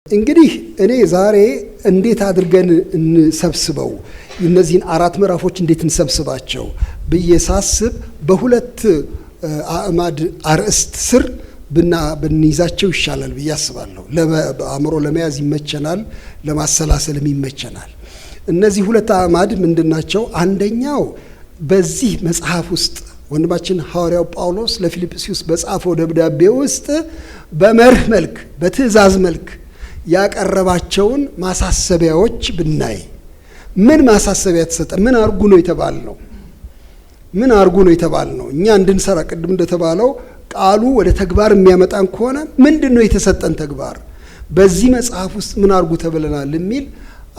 እንግዲህ እኔ ዛሬ እንዴት አድርገን እንሰብስበው እነዚህን አራት ምዕራፎች እንዴት እንሰብስባቸው ብዬ ሳስብ በሁለት አዕማድ አርእስት ስር ብንይዛቸው ይሻላል ብዬ አስባለሁ። ለአእምሮ ለመያዝ ይመቸናል፣ ለማሰላሰልም ይመቸናል። እነዚህ ሁለት አዕማድ ምንድናቸው? አንደኛው በዚህ መጽሐፍ ውስጥ ወንድማችን ሐዋርያው ጳውሎስ ለፊልጵስዩስ በጻፈው ደብዳቤ ውስጥ በመርህ መልክ በትእዛዝ መልክ ያቀረባቸውን ማሳሰቢያዎች ብናይ ምን ማሳሰቢያ ተሰጠ? ምን አርጉ ነው የተባልነው? ምን አርጉ ነው የተባልነው? እኛ እንድንሰራ ቅድም እንደተባለው ቃሉ ወደ ተግባር የሚያመጣን ከሆነ ምንድነው የተሰጠን ተግባር? በዚህ መጽሐፍ ውስጥ ምን አርጉ ተብለናል የሚል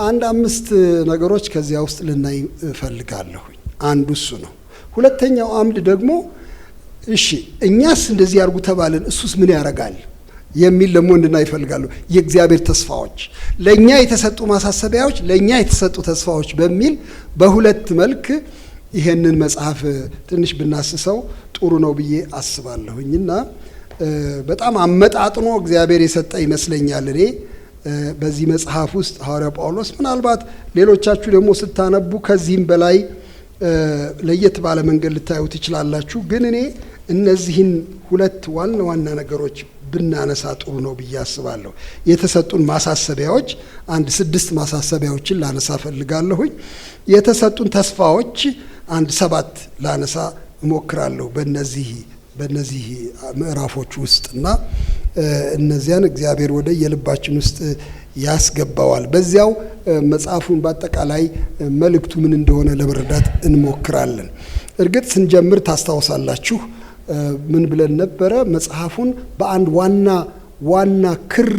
አንድ አምስት ነገሮች ከዚያ ውስጥ ልናይ እፈልጋለሁ። አንዱ እሱ ነው። ሁለተኛው አምድ ደግሞ እሺ እኛስ እንደዚህ አርጉ ተባልን፣ እሱስ ምን ያደርጋል የሚል ደግሞ እንድናይ እፈልጋለሁ። የእግዚአብሔር ተስፋዎች፣ ለኛ የተሰጡ ማሳሰቢያዎች፣ ለኛ የተሰጡ ተስፋዎች በሚል በሁለት መልክ ይሄንን መጽሐፍ ትንሽ ብናስሰው ጥሩ ነው ብዬ አስባለሁኝና በጣም አመጣጥኖ እግዚአብሔር የሰጠ ይመስለኛል። እኔ በዚህ መጽሐፍ ውስጥ ሐዋርያው ጳውሎስ ምናልባት ሌሎቻችሁ ደግሞ ስታነቡ ከዚህም በላይ ለየት ባለ መንገድ ልታዩ ትችላላችሁ። ግን እኔ እነዚህን ሁለት ዋና ዋና ነገሮች ብናነሳ ጥሩ ነው ብዬ አስባለሁ። የተሰጡን ማሳሰቢያዎች አንድ 6 ማሳሰቢያዎችን ላነሳ ፈልጋለሁኝ። የተሰጡን ተስፋዎች አንድ 7 ላነሳ እሞክራለሁ በእነዚህ ምዕራፎች ውስጥና እነዚያን እግዚአብሔር ወደ የልባችን ውስጥ ያስገባዋል። በዚያው መጽሐፉን በአጠቃላይ መልእክቱ ምን እንደሆነ ለመረዳት እንሞክራለን። እርግጥ ስንጀምር ታስታውሳላችሁ ምን ብለን ነበረ? መጽሐፉን በአንድ ዋና ክር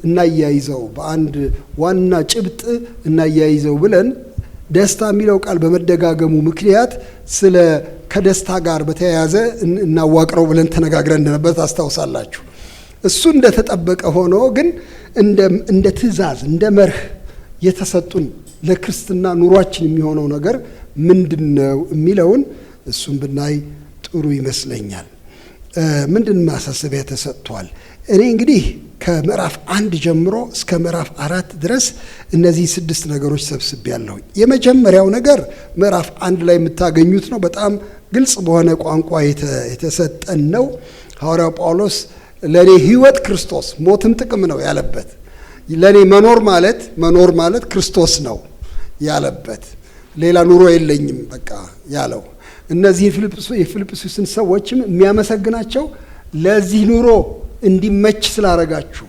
እናያይዘው፣ በአንድ ዋና ጭብጥ እናያይዘው ብለን ደስታ የሚለው ቃል በመደጋገሙ ምክንያት ስለ ከደስታ ጋር በተያያዘ እናዋቅረው ብለን ተነጋግረን እንደነበር ታስታውሳላችሁ። እሱ እንደተጠበቀ ሆኖ ግን እንደ ትእዛዝ እንደ መርህ የተሰጡን ለክርስትና ኑሯችን የሚሆነው ነገር ምንድነው የሚለውን እሱን ብናይ ጥሩ ይመስለኛል። ምንድን ማሳሰቢያ ተሰጥቷል? እኔ እንግዲህ ከምዕራፍ 1 ጀምሮ እስከ ምዕራፍ 4 ድረስ እነዚህ 6 ነገሮች ሰብስቤያለሁ። የመጀመሪያው ነገር ምዕራፍ 1 ላይ የምታገኙት ነው። በጣም ግልጽ በሆነ ቋንቋ የተሰጠን ነው። ሐዋርያው ጳውሎስ ለኔ ሕይወት ክርስቶስ ሞትም ጥቅም ነው ያለበት፣ ለኔ መኖር ማለት ክርስቶስ ነው ያለበት፣ ሌላ ኑሮ የለኝም በቃ ያለው። እነዚህ የፊልጵስዩስን ሰዎችም የሚያመሰግናቸው ለዚህ ኑሮ እንዲመች ስላረጋችሁ፣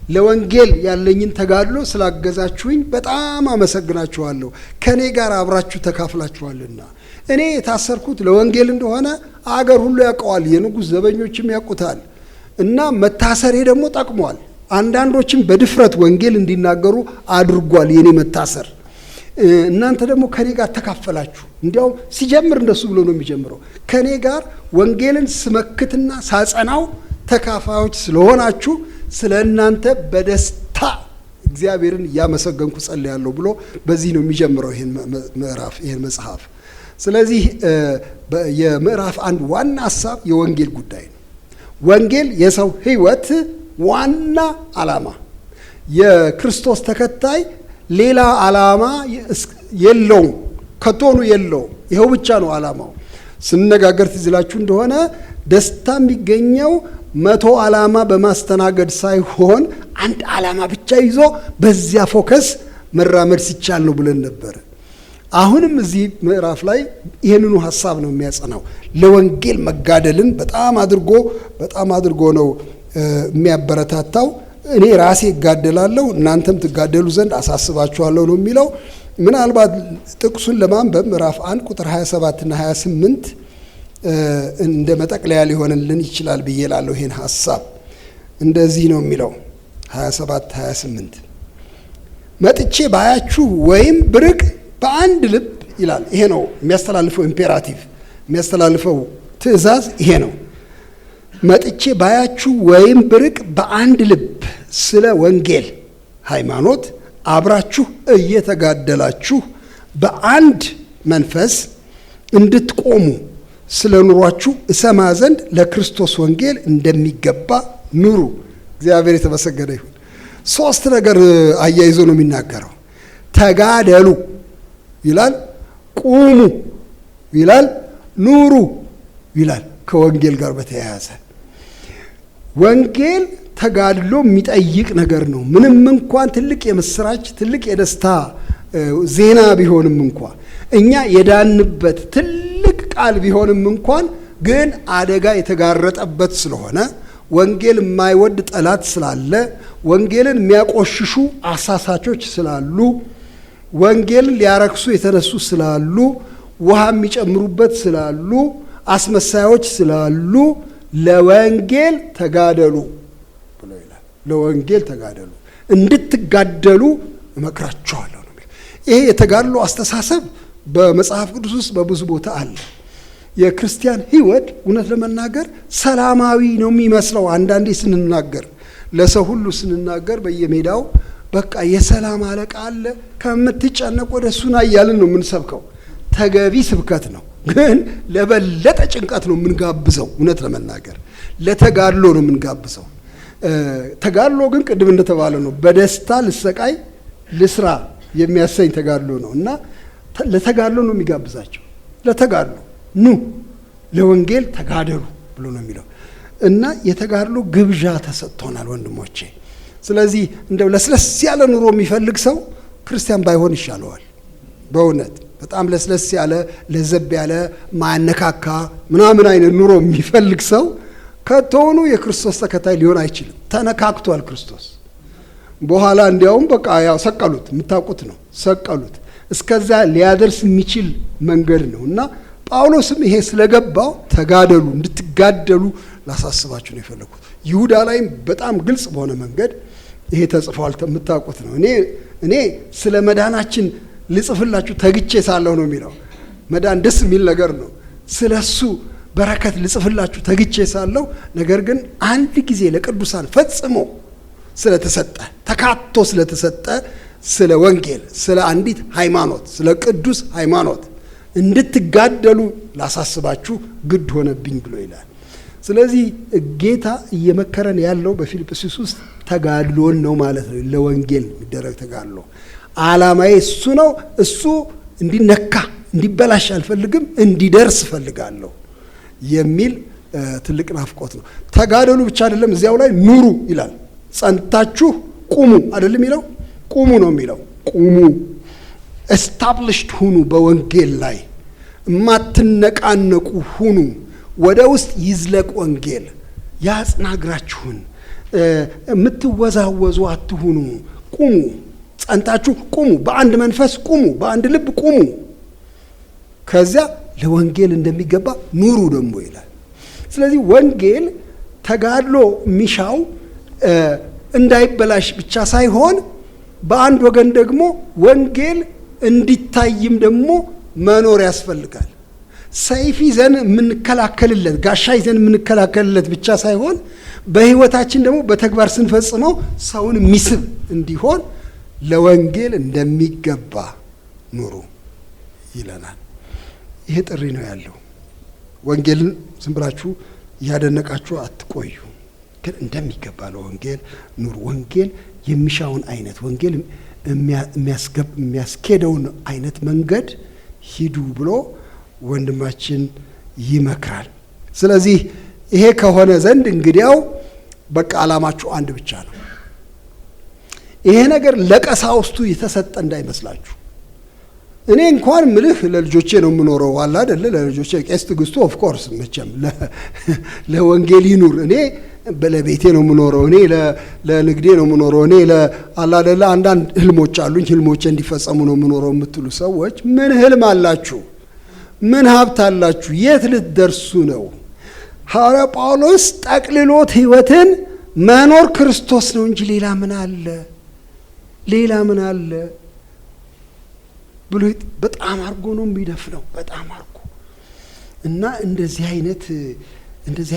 ለወንጌል ያለኝን ተጋድሎ ስላገዛችሁኝ በጣም አመሰግናችኋለሁ፣ ከኔ ጋር አብራችሁ ተካፍላችኋልና። እኔ የታሰርኩት ለወንጌል እንደሆነ አገር ሁሉ ያውቀዋል፣ የንጉሥ ዘበኞችም ያውቁታል። እና መታሰሬ ደግሞ ጠቅሟል። አንዳንዶችም በድፍረት ወንጌል እንዲናገሩ አድርጓል የኔ መታሰር። እናንተ ደግሞ ከኔ ጋር ተካፈላችሁ። እንዲያውም ሲጀምር እንደሱ ብሎ ነው የሚጀምረው። ከኔ ጋር ወንጌልን ስመክትና ሳጸናው ተካፋዮች ስለሆናችሁ ስለ እናንተ በደስታ እግዚአብሔርን እያመሰገንኩ ጸልያለሁ ብሎ በዚህ ነው የሚጀምረው ይሄን መጽሐፍ። ስለዚህ የምዕራፍ 1 ዋና ሀሳብ የወንጌል ጉዳይ ነው። ወንጌል የሰው ሕይወት ዋና ዓላማ፣ የክርስቶስ ተከታይ ሌላ ዓላማ የለውም፣ ከቶኑ የለውም። ይኸው ብቻ ነው ዓላማው። ስንነጋገር ትዝላችሁ እንደሆነ ደስታ የሚገኘው 100 ዓላማ በማስተናገድ ሳይሆን አንድ ዓላማ ብቻ ይዞ በዚያ ፎከስ መራመድ ሲቻል ነው ብለን ነበር። አሁንም እዚህ ምዕራፍ ላይ ይሄንኑ ሐሳብ ነው የሚያጸናው። ለወንጌል መጋደልን በጣም አድርጎ ነው የሚያበረታታው። እኔ ራሴ እጋደላለሁ እናንተም ትጋደሉ ዘንድ አሳስባችኋለሁ ነው የሚለው። ምናልባት ጥቅሱን ለማንበብ ምዕራፍ 1 ቁጥር 27 እና 28 እንደ መጠቅለያ ሊሆንልን ይችላል ብዬ እላለሁ። ይሄን ሐሳብ እንደዚህ ነው የሚለው 27 28 መጥቼ ባያችሁ ወይም ብርቅ በአንድ ልብ ይላል። ይሄ ነው የሚያስተላልፈው ኢምፔራቲቭ፣ የሚያስተላልፈው ትእዛዝ ይሄ ነው። መጥቼ ባያችሁ ወይም ብርቅ በአንድ ልብ ስለ ወንጌል ሃይማኖት አብራችሁ እየተጋደላችሁ በአንድ መንፈስ እንድትቆሙ ስለ ኑሯችሁ እሰማ ዘንድ ለክርስቶስ ወንጌል እንደሚገባ ኑሩ። እግዚአብሔር የተመሰገነ ይሁን። ሶስት ነገር አያይዞ ነው የሚናገረው። ተጋደሉ ይላል፣ ቁሙ ይላል፣ ኑሩ ይላል። ከወንጌል ጋር በተያያዘ ወንጌል ተጋድሎ የሚጠይቅ ነገር ነው። ምንም እንኳን ትልቅ የምስራች ትልቅ የደስታ ዜና ቢሆንም እንኳን እኛ የዳንበት ትልቅ ቃል ቢሆንም እንኳን ግን አደጋ የተጋረጠበት ስለሆነ ወንጌል የማይወድ ጠላት ስላለ፣ ወንጌልን የሚያቆሽሹ አሳሳቾች ስላሉ፣ ወንጌልን ሊያረክሱ የተነሱ ስላሉ፣ ውሃ የሚጨምሩበት ስላሉ፣ አስመሳዮች ስላሉ ለወንጌል ተጋደሉ ብሎ ይላል። ለወንጌል ተጋደሉ፣ እንድትጋደሉ እመክራችኋለሁ ነው። ይሄ የተጋድሎ አስተሳሰብ በመጽሐፍ ቅዱስ ውስጥ በብዙ ቦታ አለ። የክርስቲያን ሕይወት እውነት ለመናገር ሰላማዊ ነው የሚመስለው። አንዳንዴ ስንናገር ለሰው ሁሉ ስንናገር በየሜዳው በቃ የሰላም አለቃ አለ ከምትጨነቅ ወደ እሱ ና እያልን ነው የምንሰብከው። ተገቢ ስብከት ነው፣ ግን ለበለጠ ጭንቀት ነው የምንጋብዘው። እውነት ለመናገር ለተጋድሎ ነው የምንጋብዘው። ተጋድሎ ግን ቅድም እንደተባለ ነው፣ በደስታ ልሰቃይ ልስራ የሚያሰኝ ተጋድሎ ነው እና ለተጋድሎ ነው የሚጋብዛቸው። ለተጋድሎ ኑ ለወንጌል ተጋደሉ ብሎ ነው የሚለው እና የተጋድሎ ግብዣ ተሰጥቶናል ወንድሞቼ። ስለዚህ እንደው ለስለስ ያለ ኑሮ የሚፈልግ ሰው ክርስቲያን ባይሆን ይሻለዋል። በእውነት በጣም ለስለስ ያለ ለዘብ ያለ ማነካካ ምናምን አይነት ኑሮ የሚፈልግ ሰው ከቶኑ የክርስቶስ ተከታይ ሊሆን አይችልም። ተነካክቷል ክርስቶስ። በኋላ እንዲያውም በቃ ያው ሰቀሉት፣ የምታውቁት ነው፣ ሰቀሉት። እስከዛ ሊያደርስ የሚችል መንገድ ነው እና ጳውሎስም ይሄ ስለገባው ተጋደሉ፣ እንድትጋደሉ ላሳስባችሁ ነው የፈለኩት። ይሁዳ ላይም በጣም ግልጽ በሆነ መንገድ ይሄ ተጽፏል፣ የምታውቁት ነው። እኔ ስለ መዳናችን ልጽፍላችሁ ተግቼ ሳለሁ ነው የሚለው። መዳን ደስ የሚል ነገር ነው። ስለሱ በረከት ልጽፍላችሁ ተግቼ ሳለሁ፣ ነገር ግን አንድ ጊዜ ለቅዱሳን ፈጽሞ ስለተሰጠ ተካቶ ስለተሰጠ ስለ ወንጌል፣ ስለ አንዲት ሃይማኖት፣ ስለ ቅዱስ ሃይማኖት እንድትጋደሉ ላሳስባችሁ ግድ ሆነብኝ ብሎ ይላል። ስለዚህ ጌታ እየመከረን ያለው በፊልጵስዩስ ውስጥ ተጋድሎን ነው ማለት ነው። ለወንጌል የሚደረግ ተጋድሎ ዓላማዬ እሱ ነው። እሱ እንዲነካ እንዲበላሽ አልፈልግም፣ እንዲደርስ እፈልጋለሁ የሚል ትልቅ ናፍቆት ነው። ተጋደሉ ብቻ አይደለም፣ እዚያው ላይ ኑሩ ይላል። ጸንታችሁ ቁሙ አይደለም የሚለው፣ ቁሙ ነው የሚለው። ቁሙ ኤስታብሊሽድ ሁኑ፣ በወንጌል ላይ የማትነቃነቁ ሁኑ። ወደ ውስጥ ይዝለቅ ወንጌል፣ ያጽና እግራችሁን፣ የምትወዛወዙ አትሁኑ። ቁሙ፣ ጸንታችሁ ቁሙ፣ በአንድ መንፈስ ቁሙ፣ በአንድ ልብ ቁሙ። ከዚያ ለወንጌል እንደሚገባ ኑሩ ደግሞ ይላል። ስለዚህ ወንጌል ተጋድሎ የሚሻው እንዳይበላሽ ብቻ ሳይሆን በአንድ ወገን ደግሞ ወንጌል እንዲታይም ደግሞ መኖር ያስፈልጋል። ሰይፍ ይዘን የምንከላከልለት፣ ጋሻ ይዘን የምንከላከልለት ብቻ ሳይሆን በሕይወታችን ደግሞ በተግባር ስንፈጽመው ሰውን የሚስብ እንዲሆን ለወንጌል እንደሚገባ ኑሩ ይለናል። ይሄ ጥሪ ነው ያለው። ወንጌልን ዝም ብላችሁ እያደነቃችሁ አትቆዩ፣ ግን እንደሚገባ ለወንጌል ኑሩ። ወንጌል የሚሻውን አይነት፣ ወንጌል የሚያስኬደውን አይነት መንገድ ሂዱ ብሎ ወንድማችን ይመክራል። ስለዚህ ይሄ ከሆነ ዘንድ እንግዲያው በቃ ዓላማችሁ አንድ ብቻ ነው። ይሄ ነገር ለቀሳውስቱ የተሰጠ እንዳይመስላችሁ። እኔ እንኳን ምልህ ለልጆቼ ነው የምኖረው፣ አለ አይደለ? ለልጆቼ ቄስ ትዕግስቱ ኦፍ ኮርስ መቼም ለወንጌል ይኑር። እኔ ለቤቴ ነው የምኖረው፣ እኔ ለንግዴ ነው የምኖረው፣ እኔ አለ አይደለ? አንዳንድ ህልሞች አሉኝ፣ ህልሞቼ እንዲፈጸሙ ነው የምኖረው የምትሉ ሰዎች ምን ህልም አላችሁ? ምን ሀብት አላችሁ? የት ልትደርሱ ነው? ሐዋርያ ጳውሎስ ጠቅልሎት ህይወትን መኖር ክርስቶስ ነው እንጂ ሌላ ምን አለ? ሌላ ምን አለ ብሎ በጣም አርጎ ነው የሚደፍነው፣ በጣም አርጎ እና እንደዚህ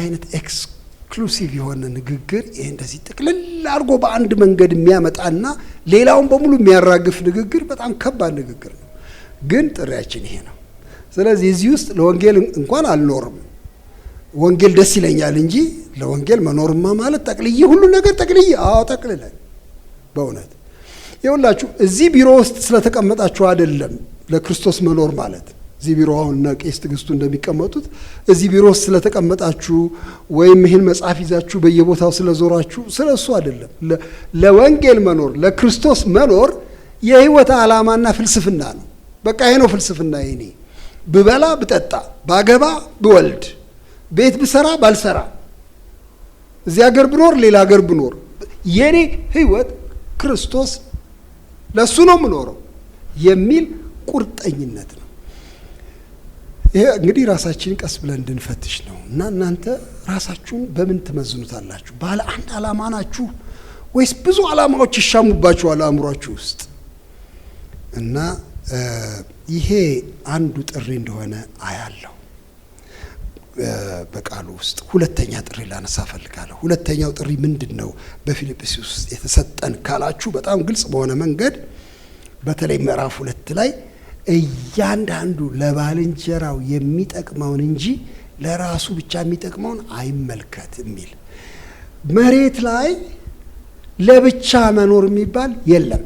አይነት ኤክስክሉሲቭ የሆነ ንግግር፣ ይሄ እንደዚህ ጥቅልል አርጎ በአንድ መንገድ የሚያመጣና ሌላውን በሙሉ የሚያራግፍ ንግግር በጣም ከባድ ንግግር ነው። ግን ጥሪያችን ይሄ ነው። ስለዚህ እዚህ ውስጥ ለወንጌል እንኳን አልኖርም፣ ወንጌል ደስ ይለኛል እንጂ ለወንጌል መኖርማ ማለት ጠቅልዬ ሁሉ ነገር ጠቅልዬ ጠቅልለን በእውነት ይኸውላችሁ እዚህ ቢሮ ውስጥ ስለተቀመጣችሁ አይደለም ለክርስቶስ መኖር ማለት። እዚህ ቢሮ አሁን እና ቄስ ትዕግስቱ እንደሚቀመጡት እዚህ ቢሮ ውስጥ ስለተቀመጣችሁ ወይም ይህን መጽሐፍ ይዛችሁ በየቦታው ስለዞራችሁ ስለሱ አይደለም። ለወንጌል መኖር ለክርስቶስ መኖር የህይወት ዓላማና ፍልስፍና ነው። በቃ ይሄ ነው ፍልስፍና። ይኔ ብበላ ብጠጣ፣ ባገባ ብወልድ፣ ቤት ብሰራ ባልሰራ፣ እዚህ ሀገር ብኖር ሌላ ሀገር ብኖር የኔ ህይወት ክርስቶስ ለሱ ነው የምኖረው የሚል ቁርጠኝነት ነው። ይሄ እንግዲህ ራሳችንን ቀስ ብለን እንድንፈትሽ ነው። እና እናንተ ራሳችሁን በምን ትመዝኑታላችሁ? ባለ አንድ ዓላማ ናችሁ ወይስ ብዙ ዓላማዎች ይሻሙባችኋል አእምሯችሁ ውስጥ? እና ይሄ አንዱ ጥሪ እንደሆነ አያለሁ በቃሉ ውስጥ። ሁለተኛ ጥሪ ላነሳ ፈልጋለሁ። ሁለተኛው ጥሪ ምንድን ነው በፊልጵስዩስ ውስጥ የተሰጠን ካላችሁ በጣም ግልጽ በሆነ መንገድ በተለይ ምዕራፍ 2 ላይ እያንዳንዱ ለባልንጀራው የሚጠቅመውን እንጂ ለራሱ ብቻ የሚጠቅመውን አይመልከት የሚል። መሬት ላይ ለብቻ መኖር የሚባል የለም።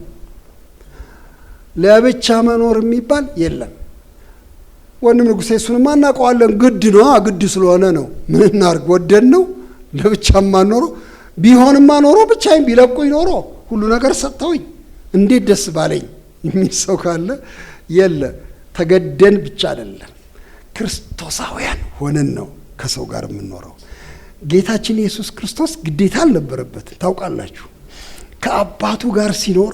ለብቻ መኖር የሚባል የለም። ወንድም ንጉሴ እሱንማ እናውቀዋለን። ግድ ነው፣ ግድ ስለሆነ ነው። ምን እናድርግ? ወደን ነው ለብቻ ማኖረው። ቢሆንማ ኖሮ ብቻዬን ቢለቁኝ ኖሮ ሁሉ ነገር ሰጥተውኝ እንዴት ደስ ባለኝ የሚል ሰው ካለ የለ። ተገደን ብቻ አይደለም፣ ክርስቶሳውያን ሆነን ነው ከሰው ጋር የምንኖረው። ጌታችን ኢየሱስ ክርስቶስ ግዴታ አልነበረበትም። ታውቃላችሁ፣ ከአባቱ ጋር ሲኖር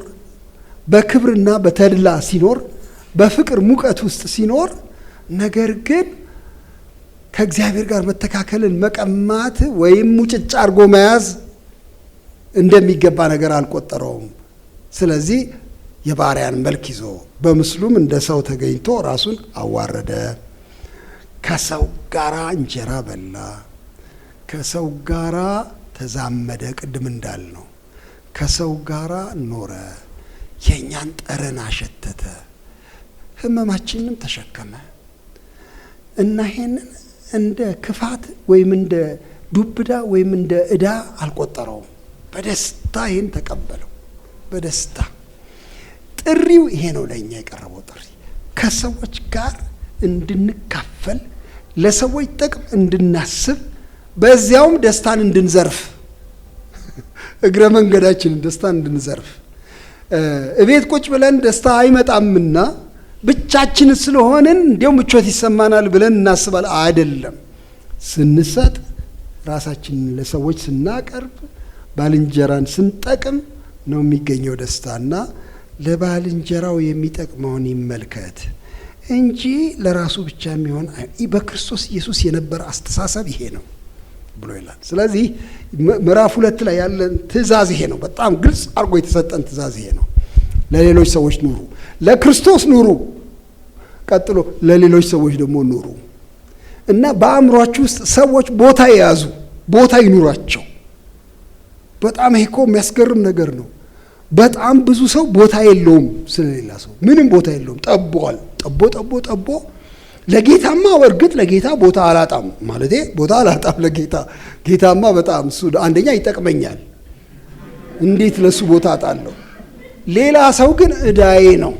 በክብርና በተድላ ሲኖር በፍቅር ሙቀት ውስጥ ሲኖር፣ ነገር ግን ከእግዚአብሔር ጋር መተካከልን መቀማት ወይም ሙጭጭ አድርጎ መያዝ እንደሚገባ ነገር አልቆጠረውም። ስለዚህ የባሪያን መልክ ይዞ በምስሉም እንደ ሰው ተገኝቶ ራሱን አዋረደ። ከሰው ጋራ እንጀራ በላ፣ ከሰው ጋራ ተዛመደ። ቅድም እንዳልነው ከሰው ጋራ ኖረ፣ የእኛን ጠረን አሸተተ፣ ህመማችንም ተሸከመ እና ይሄንን እንደ ክፋት ወይም እንደ ዱብዳ ወይም እንደ ዕዳ አልቆጠረውም። በደስታ ይህን ተቀበለው። በደስታ ጥሪው ይሄ ነው። ለእኛ የቀረበው ጥሪ ከሰዎች ጋር እንድንካፈል፣ ለሰዎች ጥቅም እንድናስብ፣ በዚያውም ደስታን እንድንዘርፍ፣ እግረ መንገዳችንን ደስታን እንድንዘርፍ። እቤት ቁጭ ብለን ደስታ አይመጣምና ብቻችን ስለሆንን እንዲያው ምቾት ይሰማናል ብለን እናስባል። አይደለም። ስንሰጥ፣ ራሳችንን ለሰዎች ስናቀርብ፣ ባልንጀራን ስንጠቅም ነው የሚገኘው ደስታና ለባልንጀራው የሚጠቅመውን ይመልከት እንጂ ለራሱ ብቻ የሚሆን በክርስቶስ ኢየሱስ የነበረ አስተሳሰብ ይሄ ነው ብሎ ይላል። ስለዚህ ምዕራፍ 2 ላይ ያለን ትእዛዝ ይሄ ነው። በጣም ግልጽ አድርጎ የተሰጠን ትእዛዝ ይሄ ነው። ለሌሎች ሰዎች ኑሩ፣ ለክርስቶስ ኑሩ፣ ቀጥሎ ለሌሎች ሰዎች ደግሞ ኑሩ እና በአእምሯችሁ ውስጥ ሰዎች ቦታ የያዙ ቦታ ይኑራቸው። በጣም ይሄ እኮ የሚያስገርም ነገር ነው። በጣም ብዙ ሰው ቦታ የለውም፣ ስለሌላ ሰው ምንም ቦታ የለውም። ጠቧል። ጠቦ ለጌታማ በእርግጥ ለጌታ ቦታ አላጣም ማለቴ ቦታ አላጣም ለጌታ። ጌታማ በጣም እሱ አንደኛ ይጠቅመኛል፣ እንዴት ለሱ ቦታ አጣለሁ? ሌላ ሰው ግን እዳዬ ነው።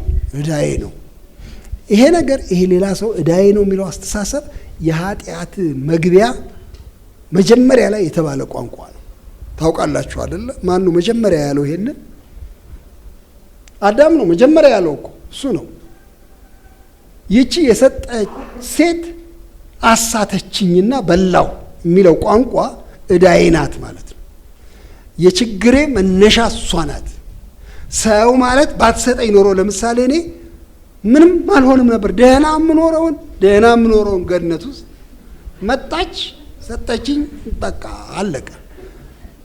ይሄ ነገር ይሄ ሌላ ሰው እዳዬ ነው የሚለው አስተሳሰብ የኃጢአት መግቢያ መጀመሪያ ላይ የተባለ ቋንቋ ነው። ታውቃላችሁ አይደለ? ማን ነው መጀመሪያ ያለው? ይሄንን አዳም ነው መጀመሪያ ያለው እኮ እሱ ነው። ይቺ የሰጠች ሴት አሳተችኝና በላው የሚለው ቋንቋ እዳዬ ናት ማለት ነው። የችግሬ መነሻ እሷ ናት። ሰው ማለት ባትሰጠኝ ኖሮ ለምሳሌ እኔ ምንም አልሆንም ነበር። ደህና የምኖረውን ገነት ውስጥ መጣች፣ ሰጠችኝ፣ በቃ አለቀ።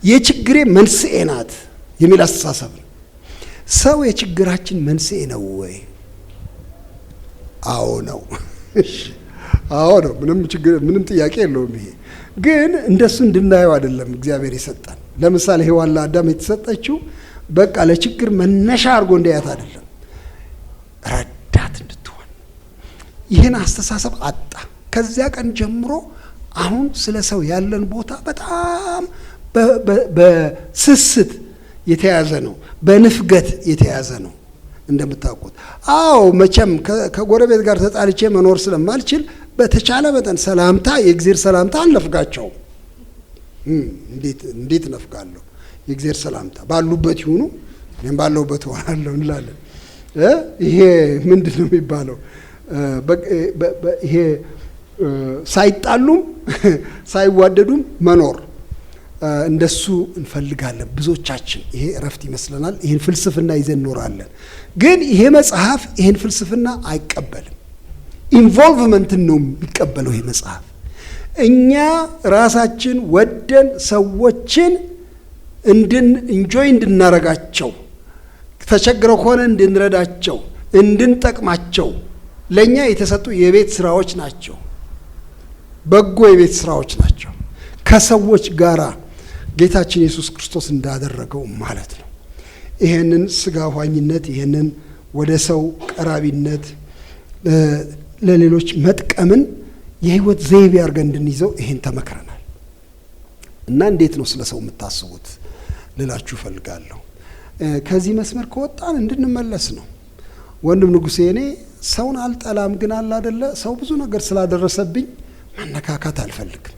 የችግሬ መንስኤ ናት የሚል አስተሳሰብ ነው። ሰው የችግራችን መንስኤ ነው ወይ? አዎ ነው። አዎ ነው። ምንም ጥያቄ የለውም። ይሄ ግን እንደሱ እንድናየው አይደለም እግዚአብሔር የሰጠን። ለምሳሌ ሔዋን ለአዳም የተሰጠችው በቃ ለችግር መነሻ አድርጎ እንዲያት አይደለም፣ ረዳት እንድትሆን። ይህን አስተሳሰብ አጣ። ከዚያ ቀን ጀምሮ አሁን ስለ ሰው ያለን ቦታ በጣም በስስት የተያዘ ነው፣ በንፍገት የተያዘ ነው እንደምታውቁት። አዎ መቼም ከጎረቤት ጋር ተጣልቼ መኖር ስለማልችል በተቻለ መጠን ሰላምታ፣ የእግዚአብሔር ሰላምታ አንነፍጋቸው። እንዴት ነፍጋለሁ? የእግዚአብሔር ሰላምታ ባሉበት ይሁኑ፣ እኔም ባለሁበት እሆናለሁ እንላለን። ይሄ ምንድን ነው የሚባለው? ይሄ ሳይጣሉም ሳይዋደዱም መኖር እንደሱ እንፈልጋለን ብዙዎቻችን። ይሄ እረፍት ይመስለናል። ይህን ፍልስፍና ይዘን እንኖራለን። ግን ይሄ መጽሐፍ ይህን ፍልስፍና አይቀበልም። ኢንቮልቭመንትን ነው የሚቀበለው ይሄ መጽሐፍ። እኛ ራሳችን ወደን ሰዎችን ኢንጆይ እንድናረጋቸው፣ ተቸግረው ከሆነ እንድንረዳቸው፣ እንድንጠቅማቸው ለእኛ የተሰጡ የቤት ስራዎች ናቸው። በጎ የቤት ስራዎች ናቸው። ከሰዎች ጋራ ጌታችን ኢየሱስ ክርስቶስ እንዳደረገው ማለት ነው። ይሄንን ስጋ ኋኝነት፣ ይሄንን ወደ ሰው ቀራቢነት፣ ለሌሎች መጥቀምን የህይወት ዘይቤ አድርገን እንድንይዘው ይሄን ተመክረናል። እና እንዴት ነው ስለ ሰው የምታስቡት ልላችሁ እፈልጋለሁ። ከዚህ መስመር ከወጣን እንድንመለስ ነው። ወንድም ንጉሴ፣ እኔ ሰውን አልጠላም፣ ግን አለ አይደለ ሰው ብዙ ነገር ስላደረሰብኝ ማነካካት አልፈልግም።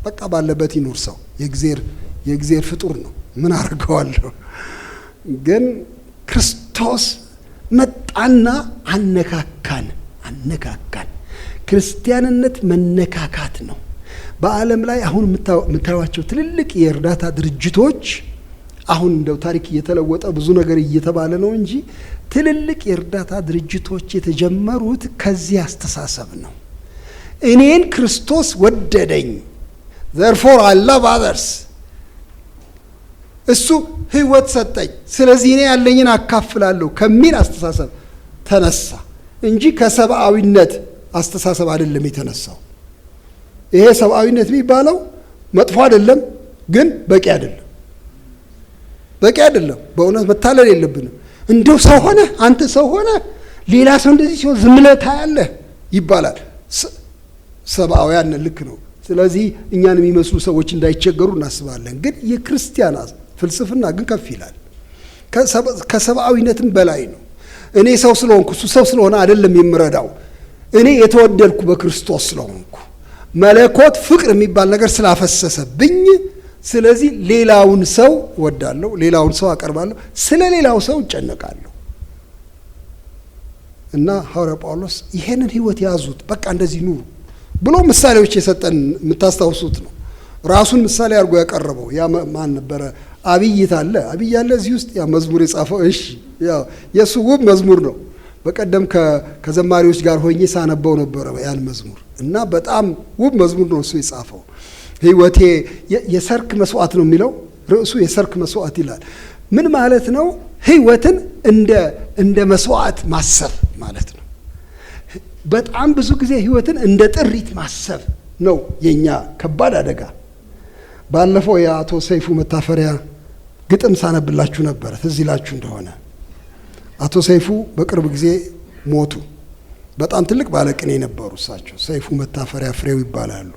በቃ ባለበት ይኑር ሰው። የእግዚአብሔር ፍጡር ነው፣ ምን አድርገዋለሁ? ግን ክርስቶስ መጣና አነካካን። ክርስቲያንነት መነካካት ነው። በዓለም ላይ አሁን የምታዩዋቸው ትልልቅ የእርዳታ ድርጅቶች፣ አሁን እንደው ታሪክ እየተለወጠ ብዙ ነገር እየተባለ ነው እንጂ ትልልቅ የእርዳታ ድርጅቶች የተጀመሩት ከዚህ አስተሳሰብ ነው። እኔን ክርስቶስ ወደደኝ፣ therefore I love others። እሱ ህይወት ሰጠኝ፣ ስለዚህ እኔ ያለኝን አካፍላለሁ ከሚል አስተሳሰብ ተነሳ እንጂ ከሰብአዊነት አስተሳሰብ አይደለም የተነሳው። ይሄ ሰብአዊነት የሚባለው መጥፎ አይደለም፣ ግን በቂ አይደለም። በእውነት መታለል የለብንም። እንደው ሰው ሆነ አንተ ሰው ሆነ ሌላ ሰው እንደዚህ ሲሆን ዝም ብለህ ታያለህ ይባላል። ሰብአውያን ልክ ነው። ስለዚህ እኛን የሚመስሉ ሰዎች እንዳይቸገሩ እናስባለን። ግን የክርስቲያን ፍልስፍና ግን ከፍ ይላል፣ ከሰብአዊነትም በላይ ነው። እኔ ሰው ስለሆንኩ እሱ ሰው ስለሆነ አይደለም የምረዳው። እኔ የተወደድኩ በክርስቶስ ስለሆንኩ መለኮት ፍቅር የሚባል ነገር ስላፈሰሰብኝ፣ ስለዚህ ሌላውን ሰው እወዳለሁ፣ ሌላውን ሰው አቀርባለሁ፣ ስለ ሌላው ሰው እጨነቃለሁ። እና ሐዋርያ ጳውሎስ ይሄንን ህይወት ያዙት፣ በቃ እንደዚህ ኑሩ ብሎ ምሳሌዎች የሰጠን የምታስታውሱት ነው። ራሱን ምሳሌ አድርጎ ያቀረበው ያ ማን ነበረ? አብይት አለ እዚህ ውስጥ ያ መዝሙር የጻፈው። እሺ ያው የሱ ውብ መዝሙር ነው። በቀደም ከዘማሪዎች ጋር ሆኜ ሳነበው ነበረ ያን መዝሙር እና በጣም ውብ መዝሙር ነው እሱ የጻፈው። ህይወቴ የሰርክ መስዋዕት ነው የሚለው ርዕሱ፣ የሰርክ መስዋዕት ይላል። ምን ማለት ነው? ህይወትን እንደ መስዋዕት ማሰብ ማለት ነው። በጣም ብዙ ጊዜ ህይወትን እንደ ጥሪት ማሰብ ነው የኛ ከባድ አደጋ። ባለፈው የአቶ ሰይፉ መታፈሪያ ግጥም ሳነብላችሁ ነበር፣ ትዝ ይላችሁ እንደሆነ። አቶ ሰይፉ በቅርብ ጊዜ ሞቱ። በጣም ትልቅ ባለቅኔ ነበሩ እሳቸው። ሰይፉ መታፈሪያ ፍሬው ይባላሉ።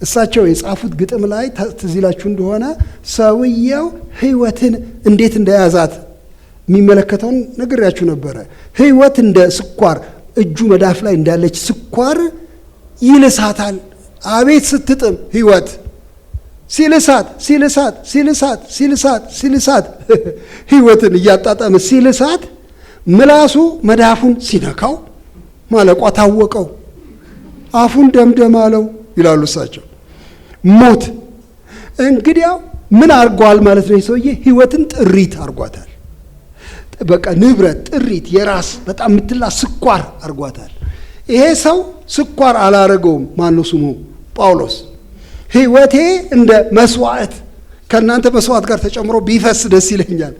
እሳቸው የጻፉት ግጥም ላይ ትዝ ይላችሁ እንደሆነ ሰውየው ህይወትን እንዴት እንደያዛት የሚመለከተውን ነግሬያችሁ ነበረ። ህይወት እንደ ስኳር እጁ መዳፍ ላይ እንዳለች ስኳር ይልሳታል። አቤት ስትጥም ህይወት! ሲልሳት ህይወትን እያጣጣመ ሲልሳት ምላሱ መዳፉን ሲነካው ማለቋ ታወቀው፣ አፉን ደምደም አለው ይላሉ እሳቸው። ሞት እንግዲያው ምን አርጓል ማለት ነው? ሰውዬ ህይወትን ጥሪት አርጓታል። በቃ ንብረት፣ ጥሪት፣ የራስ በጣም ምትላ ስኳር አርጓታል። ይሄ ሰው ስኳር አላረገውም። ማነው ስሙ? ጳውሎስ። ህይወቴ እንደ መስዋዕት ከእናንተ መስዋዕት ጋር ተጨምሮ ቢፈስ ደስ ይለኛል።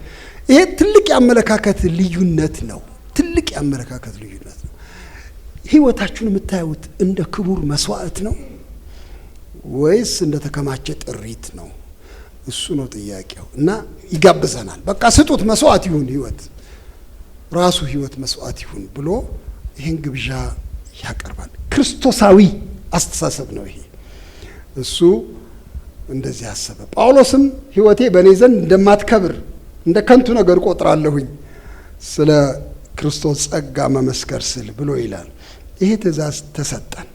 ይሄ ትልቅ የአመለካከት ልዩነት ነው። ህይወታችሁን የምታዩት እንደ ክቡር መስዋዕት ነው ወይስ እንደ ተከማቸ ጥሪት ነው? እሱ ነው ጥያቄው። እና ይጋብዘናል። በቃ ስጡት፣ መስዋዕት ይሁን ህይወት፣ ራሱ ህይወት መስዋዕት ይሁን ብሎ ይህን ግብዣ ያቀርባል። ክርስቶሳዊ አስተሳሰብ ነው ይሄ። እሱ እንደዚህ አሰበ። ጳውሎስም ህይወቴ በእኔ ዘንድ እንደማትከብር እንደ ከንቱ ነገር ቆጥራለሁኝ ስለ ክርስቶስ ጸጋ መመስከር ስል ብሎ ይላል። ይሄ ትእዛዝ ተሰጠን።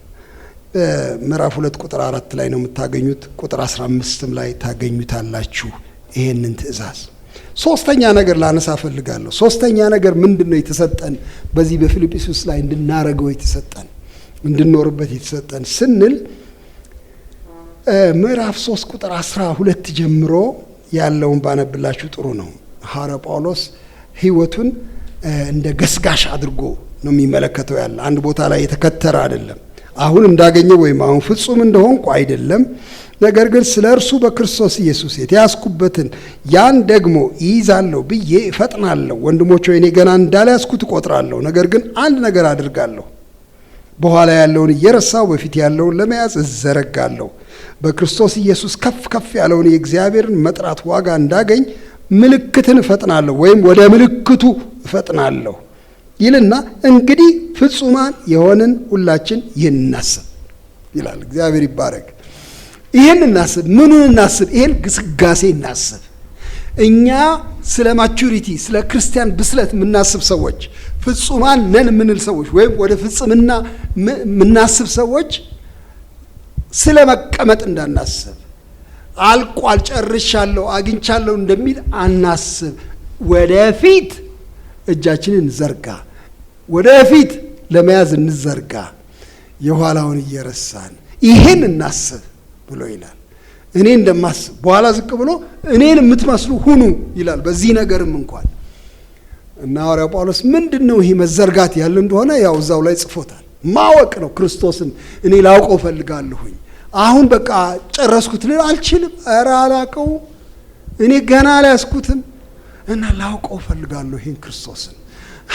ምዕራፍ 2 ቁጥር 4 ላይ ነው የምታገኙት። ቁጥር 15ም ላይ ታገኙታላችሁ ይሄንን ትእዛዝ። ሶስተኛ ነገር ላነሳ ፈልጋለሁ። ሶስተኛ ነገር ምንድነው የተሰጠን? በዚህ በፊልጵስዩስ ላይ እንድናረገው የተሰጠን እንድንኖርበት የተሰጠን ስንል ምዕራፍ 3 ቁጥር 12 ጀምሮ ያለውን ባነብላችሁ ጥሩ ነው። ሐዋርያው ጳውሎስ ሕይወቱን እንደ ገስጋሽ አድርጎ ነው የሚመለከተው። ያለ አንድ ቦታ ላይ የተከተረ አይደለም። አሁን እንዳገኘው ወይም አሁን ፍጹም እንደሆንኩ አይደለም፣ ነገር ግን ስለ እርሱ በክርስቶስ ኢየሱስ የተያዝኩበትን ያን ደግሞ ይይዛለሁ ብዬ እፈጥናለሁ። ወንድሞቼ እኔ ገና እንዳልያዝኩት እቆጥራለሁ። ነገር ግን አንድ ነገር አድርጋለሁ፣ በኋላ ያለውን እየረሳሁ በፊት ያለውን ለመያዝ እዘረጋለሁ። በክርስቶስ ኢየሱስ ከፍ ከፍ ያለውን የእግዚአብሔርን መጥራት ዋጋ እንዳገኝ ምልክትን እፈጥናለሁ ወይም ወደ ምልክቱ እፈጥናለሁ ይልና እንግዲህ ፍጹማን የሆንን ሁላችን ይህን እናስብ ይላል። እግዚአብሔር ይባረክ። ይህን እናስብ። ምኑን እናስብ? ይህን ግስጋሴ እናስብ። እኛ ስለ ማቹሪቲ ስለ ክርስቲያን ብስለት የምናስብ ሰዎች፣ ፍጹማን ነን የምንል ሰዎች ወይም ወደ ፍጽምና የምናስብ ሰዎች ስለ መቀመጥ እንዳናስብ፣ አልቋል ጨርሻለሁ አግኝቻለሁ እንደሚል አናስብ። ወደፊት እጃችንን እንዘርጋ፣ ወደፊት ለመያዝ እንዘርጋ፣ የኋላውን እየረሳን ይሄን እናስብ ብሎ ይላል። እኔ እንደማስብ በኋላ ዝቅ ብሎ እኔን የምትመስሉ ሁኑ ይላል። በዚህ ነገርም እንኳን እና ሐዋርያው ጳውሎስ ምንድነው ይሄ መዘርጋት ያለ እንደሆነ ያው እዛው ላይ ጽፎታል። ማወቅ ነው። ክርስቶስን እኔ ላውቀው ፈልጋለሁኝ። አሁን በቃ ጨረስኩት ልል አልችልም። ኧረ አላውቀው፣ እኔ ገና አልያዝኩትም እና ላውቀው ፈልጋለሁ። ይሄን ክርስቶስን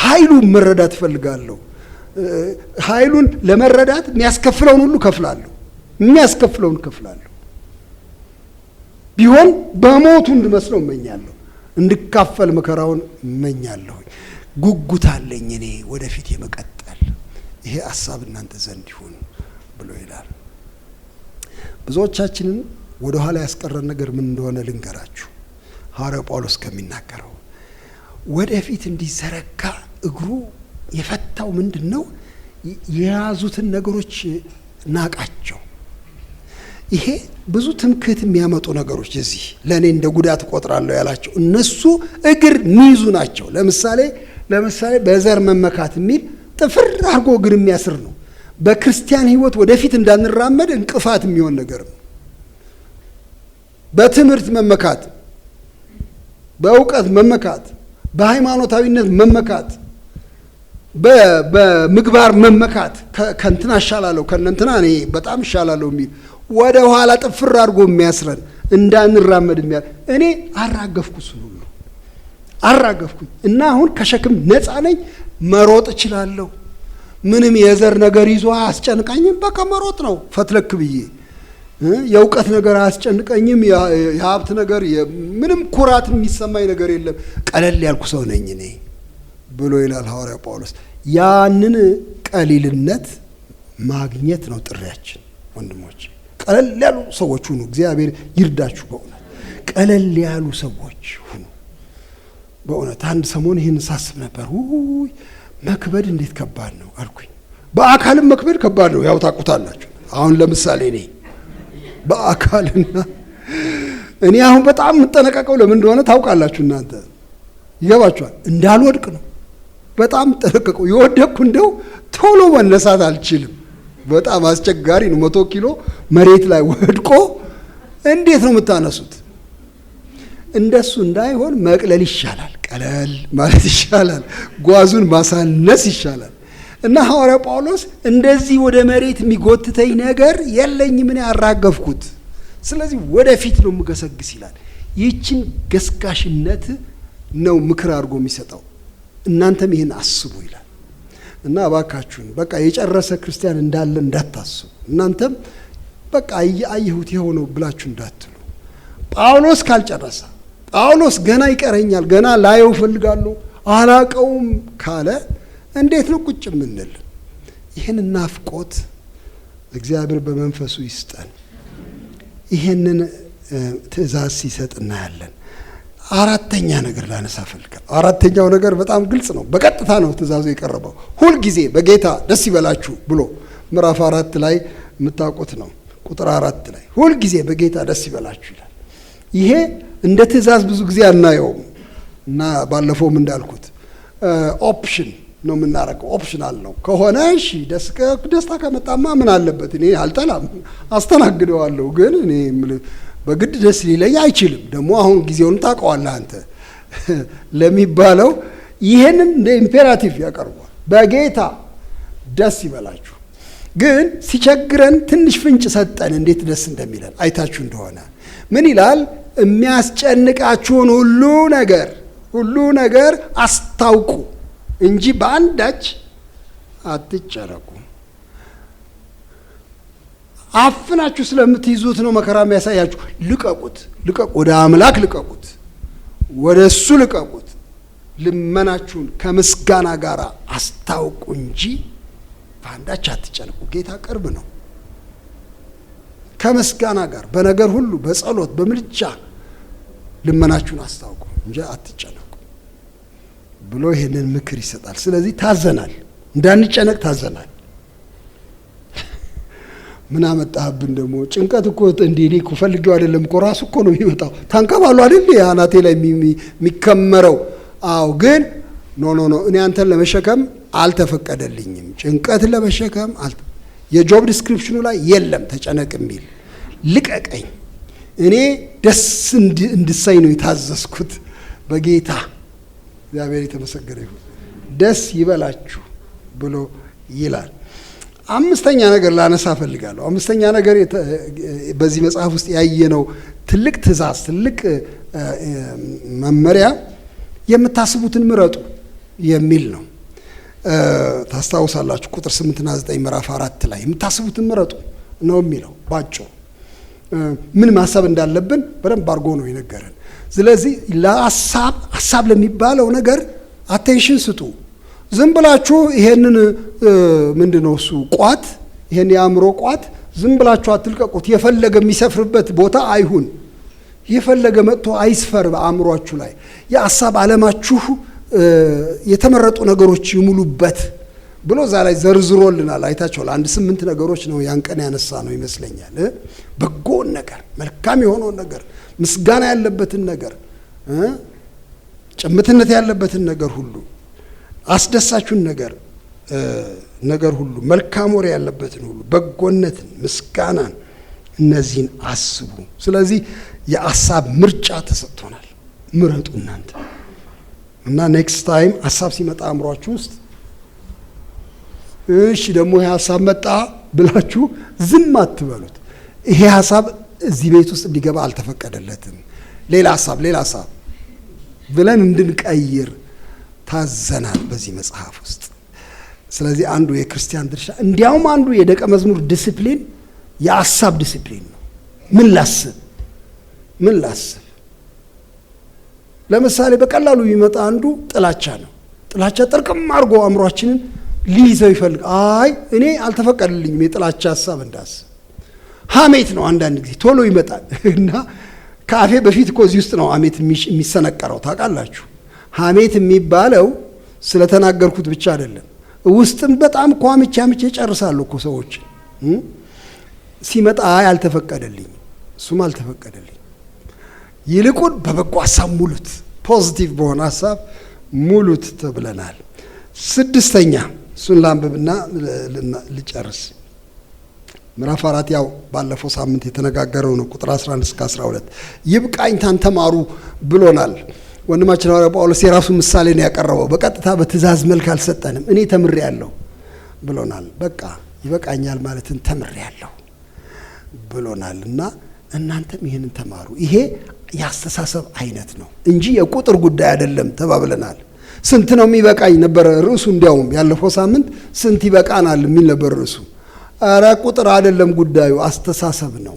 ኃይሉን መረዳት ፈልጋለሁ። ኃይሉን ለመረዳት የሚያስከፍለውን ሁሉ ከፍላለሁ፣ የሚያስከፍለውን ከፍላለሁ። ቢሆን በሞቱ እንድመስለው እመኛለሁ፣ እንድካፈል መከራውን እመኛለሁ። ጉጉት አለኝ እኔ ወደፊት የመቀጠል። ይሄ ሐሳብ እናንተ ዘንድ ይሁን ብሎ ይላል። ብዙዎቻችንን ወደ ኋላ ያስቀረን ነገር ምን እንደሆነ ልንገራችሁ። ሐዋርያው ጳውሎስ ከሚናገረው ወደፊት እንዲዘረጋ እግሩ የፈታው ምንድን ነው? የያዙትን ነገሮች ናቃቸው። ይሄ ብዙ ትምክህት የሚያመጡ ነገሮች እዚህ ለእኔ እንደ ጉዳት እቆጥራለሁ ያላቸው እነሱ እግር ሚይዙ ናቸው። ለምሳሌ በዘር መመካት የሚል ጥፍር አድርጎ እግር የሚያስር ነው። በክርስቲያን ሕይወት ወደፊት እንዳንራመድ እንቅፋት የሚሆን ነገር ነው። በትምህርት መመካት፣ በእውቀት መመካት፣ በሃይማኖታዊነት መመካት፣ በምግባር መመካት፣ ከእንትና እሻላለሁ ከእነንትና እኔ በጣም እሻላለሁ የሚል ወደ ኋላ ጥፍር አድርጎ የሚያስረን እንዳንራመድ እኔ አራገፍኩ፣ እሱን ሁሉ አራገፍኩኝ እና አሁን ከሸክም ነፃ ነኝ። መሮጥ እችላለሁ። ምንም የዘር ነገር ይዞ አያስጨንቀኝም። በቃ መሮጥ ነው ፈትለክ ብዬ። የእውቀት ነገር አያስጨንቀኝም። የሀብት ነገር ምንም ኩራት የሚሰማኝ ነገር የለም። ቀለል ያልኩ ሰው ነኝ እኔ ብሎ ይላል ሐዋርያው ጳውሎስ። ያንን ቀሊልነት ማግኘት ነው ጥሪያችን ወንድሞች። ቀለል ያሉ ሰዎች ሁኑ። እግዚአብሔር ይርዳችሁ። በእውነት ቀለል ያሉ ሰዎች ሁኑ። በእውነት አንድ ሰሞን ይህን ሳስብ ነበር። ውይ መክበድ እንዴት ከባድ ነው አልኩኝ። በአካልም መክበድ ከባድ ነው። ያው ታውቁታላችሁ። አሁን ለምሳሌ እኔ በአካልና እኔ አሁን በጣም የምጠነቀቀው ለምን እንደሆነ ታውቃላችሁ እናንተ ይገባችኋል። እንዳልወድቅ ነው በጣም የምጠነቀቀው። የወደቅኩ እንደው ቶሎ መነሳት አልችልም። በጣም አስቸጋሪ ነው። 100 ኪሎ መሬት ላይ ወድቆ እንዴት ነው የምታነሱት? እንደሱ እንዳይሆን መቅለል ይሻላል፣ ቀለል ማለት ይሻላል፣ ጓዙን ማሳነስ ይሻላል። እና ሐዋርያው ጳውሎስ እንደዚህ ወደ መሬት የሚጎትተኝ ነገር የለኝም፣ እኔ አራገፍኩት፣ ስለዚህ ወደፊት ነው የምገሰግስ ይላል። ይህችን ገስጋሽነት ነው ምክር አድርጎ የሚሰጠው። እናንተም ይህን አስቡ ይላል። እና እባካችሁን በቃ የጨረሰ ክርስቲያን እንዳለ እንዳታስቡ። እናንተም በቃ አየሁት የሆነው ብላችሁ እንዳትሉ። ጳውሎስ ካልጨረሰ፣ ጳውሎስ ገና ይቀረኛል፣ ገና ላየው እፈልጋለሁ፣ አላቀውም ካለ እንዴት ነው ቁጭ የምንል? ይህን ናፍቆት እግዚአብሔር በመንፈሱ ይስጠን። ይህንን ትእዛዝ ሲሰጥ እናያለን። አራተኛ ነገር ላነሳ ፈልጋለሁ። አራተኛው ነገር በጣም ግልጽ ነው። በቀጥታ ነው ትእዛዙ የቀረበው። ሁልጊዜ በጌታ ደስ ይበላችሁ ብሎ ምዕራፍ 4 ላይ የምታውቁት ነው። ቁጥር 4 ላይ ሁልጊዜ በጌታ ደስ ይበላችሁ ይላል። ይሄ እንደ ትእዛዝ ብዙ ጊዜ አናየውም እና ባለፈውም እንዳልኩት ኦፕሽን ነው የምናደርገው። ኦፕሽናል ነው ከሆነ እሺ፣ ደስታ ከመጣማ ምን አለበት? እኔ አልጠላም፣ አስተናግደዋለሁ። ግን እኔ በግድ ደስ ሊለኝ አይችልም። ደግሞ አሁን ጊዜውን ታውቀዋለህ አንተ ለሚባለው ይሄንን እንደ ኢምፔራቲቭ ያቀርቧል። በጌታ ደስ ይበላችሁ። ግን ሲቸግረን ትንሽ ፍንጭ ሰጠን እንዴት ደስ እንደሚለን አይታችሁ እንደሆነ ምን ይላል? የሚያስጨንቃችሁን ሁሉ ነገር አስታውቁ እንጂ በአንዳች አትጨነቁ። አፍናችሁ ስለምትይዙት ነው መከራ የሚያሳያችሁ። ልቀቁት፣ ወደ አምላክ ልቀቁት፣ ወደ እሱ ልቀቁት። ልመናችሁን ከምስጋና ጋር አስታውቁ እንጂ በአንዳች አትጨነቁ። ጌታ ቅርብ ነው። ከምስጋና ጋር በነገር ሁሉ በጸሎት በምልጃ ልመናችሁን አስታውቁ እንጂ አትጨነቁ ብሎ ይሄንን ምክር ይሰጣል። ስለዚህ ታዘናል፣ እንዳንጨነቅ ታዘናል። ምን አመጣህብን ደግሞ ጭንቀት እኮ እንዴ እኔ እኮ ፈልጌው አይደለም እኮ ራሱ እኮ ነው የሚመጣው። ታንከባሉ አይደል አናቴ ላይ የሚከመረው። አዎ ግን ኖ እኔ አንተን ለመሸከም አልተፈቀደልኝም። ጭንቀትን ለመሸከም የጆብ ዲስክሪፕሽኑ ላይ የለም ተጨነቅ የሚል። ልቀቀኝ፣ እኔ ደስ እንድሳይ ነው የታዘዝኩት በጌታ። እግዚአብሔር የተመሰገነ ይሁን። ደስ ይበላችሁ ብሎ ይላል። አምስተኛ ነገር ላነሳ ፈልጋለሁ። አምስተኛ ነገር በዚህ መጽሐፍ ውስጥ ያየነው ትልቅ ትእዛዝ፣ ትልቅ መመሪያ የምታስቡትን ምረጡ የሚል ነው። ታስታውሳላችሁ ቁጥር 8 እና 9 ምዕራፍ 4 ላይ የምታስቡትን ምረጡ ነው የሚለው ባጭሩ። ምን ማሰብ እንዳለብን በደንብ አድርጎ ነው የነገረን። ስለዚህ ሀሳብ ለሚባለው ነገር አቴንሽን ስጡ። ዝም ብላችሁ ይሄንን ምንድነው እሱ ቋት፣ ይሄን የአእምሮ ቋት ዝም ብላችሁ አትልቀቁት። የፈለገ የሚሰፍርበት ቦታ አይሁን፣ የፈለገ መጥቶ አይስፈር በአእምሯችሁ ላይ። የሀሳብ ዓለማችሁ የተመረጡ ነገሮች ይሙሉበት ብሎ እዛ ላይ ዘርዝሮልናል። አይታችኋል። 8 ነገሮች ነው ያን ቀን ያነሳ ነው ይመስለኛል። በጎን ነገር፣ መልካም የሆነውን ነገር፣ ምስጋና ያለበትን ነገር፣ ጭምትነት ያለበትን ነገር ሁሉ፣ አስደሳቹን ነገር ሁሉ፣ መልካም ወሬ ያለበትን ሁሉ፣ በጎነትን፣ ምስጋናን፣ እነዚህን አስቡ። ስለዚህ የሀሳብ ምርጫ ተሰጥቶናል። ምረጡ እናንተ እና ኔክስት ታይም ሀሳብ ሲመጣ አእምሯችሁ ውስጥ እሺ ደግሞ ይሄ ሀሳብ መጣ ብላችሁ ዝም አትበሉት። ይሄ ሀሳብ እዚህ ቤት ውስጥ እንዲገባ አልተፈቀደለትም፣ ሌላ ሀሳብ ብለን እንድንቀይር ታዘናል በዚህ መጽሐፍ ውስጥ። ስለዚህ አንዱ የክርስቲያን ድርሻ፣ እንዲያውም አንዱ የደቀ መዝሙር ዲሲፕሊን የሀሳብ ዲሲፕሊን ነው። ምን ላስብ? ለምሳሌ በቀላሉ የሚመጣ አንዱ ጥላቻ ነው። ጥላቻ ጥርቅም አድርጎ አእምሯችንን ሊይዘው ይፈልግ። አይ እኔ አልተፈቀደልኝም የጥላቻ ሀሳብ እንዳስብ። ሀሜት ነው አንዳንድ ጊዜ ቶሎ ይመጣል እና ከአፌ በፊት እኮ እዚህ ውስጥ ነው ሀሜት የሚሰነቀረው ታውቃላችሁ። ሀሜት የሚባለው ስለተናገርኩት ብቻ አይደለም፣ ውስጥም በጣም እኮ አምቼ ጨርሳለሁ እኮ ሰዎች ሲመጣ አይ አልተፈቀደልኝም፣ እሱም አልተፈቀደልኝ። ይልቁን በበጎ ሀሳብ ሙሉት፣ ፖዚቲቭ በሆነ ሀሳብ ሙሉት ተብለናል። 6ኛ እሱን ላንብብና ልጨርስ። ምዕራፍ 4 ያው ባለፈው ሳምንት የተነጋገረው ነው። ቁጥር 11 እስከ 12 ይብቃኝታን ተማሩ ብሎናል። ወንድማችን ሐዋርያው ጳውሎስ የራሱ ምሳሌ ነው ያቀረበው። በቀጥታ በትእዛዝ መልክ አልሰጠንም። እኔ ተምሬያለሁ ብሎናል። በቃ ይበቃኛል ማለትን ተምሬያለሁ ብሎናል እና እናንተም ይህንን ተማሩ። ይሄ የአስተሳሰብ አይነት ነው እንጂ የቁጥር ጉዳይ አይደለም ተባብለናል። ስንት ነው የሚበቃኝ ነበር ርዕሱ። እንዲያውም ያለፈው ሳምንት ስንት ይበቃናል የሚል ነበር ርዕሱ። ኧረ ቁጥር አይደለም ጉዳዩ፣ አስተሳሰብ ነው።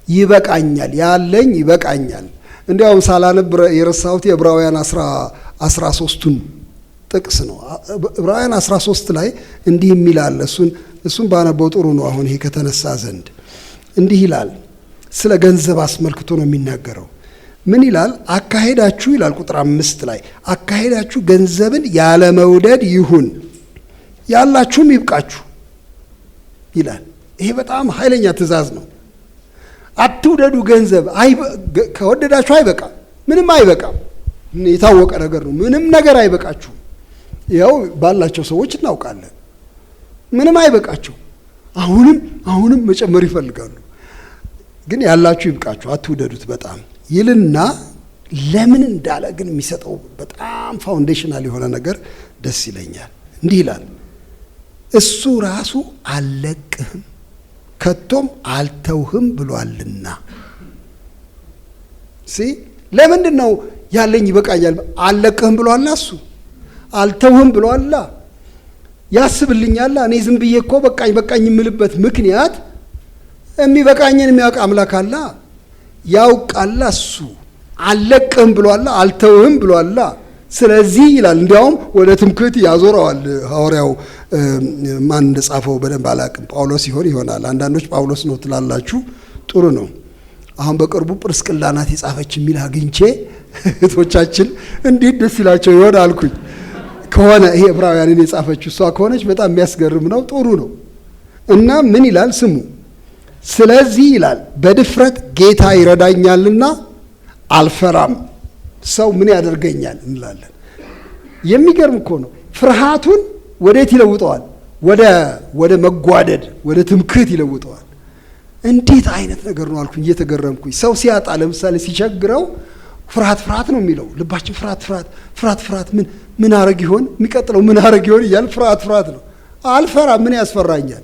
ይበቃኛል፣ ያለኝ ይበቃኛል። እንዲያውም ሳላነብ የረሳሁት የዕብራውያን 13ቱን ጥቅስ ነው። ዕብራውያን 13 ላይ እንዲህ የሚል አለ። እሱን ባነበው ጥሩ ነው። አሁን ይሄ ከተነሳ ዘንድ እንዲህ ይላል። ስለ ገንዘብ አስመልክቶ ነው የሚናገረው። ምን ይላል? አካሄዳችሁ ይላል ቁጥር 5 ላይ አካሄዳችሁ ገንዘብን ያለ መውደድ ይሁን፣ ያላችሁም ይብቃችሁ ይላል። ይሄ በጣም ኃይለኛ ትእዛዝ ነው። አትውደዱ ገንዘብ። ከወደዳችሁ አይበቃም፣ ምንም አይበቃም። የታወቀ ነገር ነው። ምንም ነገር አይበቃችሁም። ያው ባላቸው ሰዎች እናውቃለን። ምንም አይበቃቸው፣ አሁንም መጨመር ይፈልጋሉ። ግን ያላችሁ ይብቃችሁ፣ አትውደዱት በጣም ይልና ለምን እንዳለ ግን የሚሰጠው በጣም ፋውንዴሽናል የሆነ ነገር ደስ ይለኛል። እንዲህ ይላል፣ እሱ ራሱ አልለቅህም ከቶም አልተውህም ብሏልና። ለምንድን ነው ያለኝ ይበቃኛል? አልለቅህም ብሏላ፣ እሱ አልተውህም ብሏላ፣ ያስብልኛላ። እኔ ዝም ብዬ እኮ በቃኝ የምልበት ምክንያት የሚበቃኝን የሚያውቅ አምላክ አላ፣ ያውቃላ። እሱ አልለቅህም ብሏላ፣ አልተውህም ብሏላ። ስለዚህ ይላል እንዲያውም ወደ ትምክህት ያዞረዋል ሐዋርያው። ማን እንደጻፈው በደንብ አላቅም። ጳውሎስ ይሆናል። አንዳንዶች ጳውሎስ ነው ትላላችሁ። ጥሩ ነው። አሁን በቅርቡ ጵርስቅላ ናት የጻፈች የሚል አግኝቼ እህቶቻችን እንዴት ደስ ይላቸው ይሆን አልኩኝ። ከሆነ ይሄ ዕብራውያንን የጻፈችው እሷ ከሆነች በጣም የሚያስገርም ነው። ጥሩ ነው። እና ምን ይላል ስሙ። ስለዚህ ይላል በድፍረት ጌታ ይረዳኛልና አልፈራም። ሰው ምን ያደርገኛል እንላለን። የሚገርም እኮ ነው። ፍርሃቱን ወዴት ይለውጠዋል? ወደ መጓደድ፣ ወደ ትምክህት ይለውጠዋል። እንዴት አይነት ነገር ነው አልኩኝ እየተገረምኩኝ። ሰው ሲያጣ ለምሳሌ ሲቸግረው ፍርሃት ነው የሚለው። ልባችን ፍርሃት ምን አረግ ይሆን የሚቀጥለው ምን አረግ ይሆን እያል ፍርሃት ነው። አልፈራም፣ ምን ያስፈራኛል?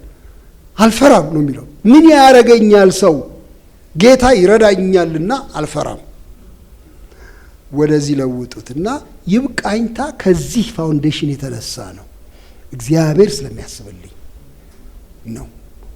አልፈራም ነው የሚለው። ምን ያረገኛል? ሰው ጌታ ይረዳኛልና አልፈራም። ወደዚህ ለውጡትና ይብቃኝታ ከዚህ ፋውንዴሽን የተነሳ ነው። እግዚአብሔር ስለሚያስብልኝ ነው።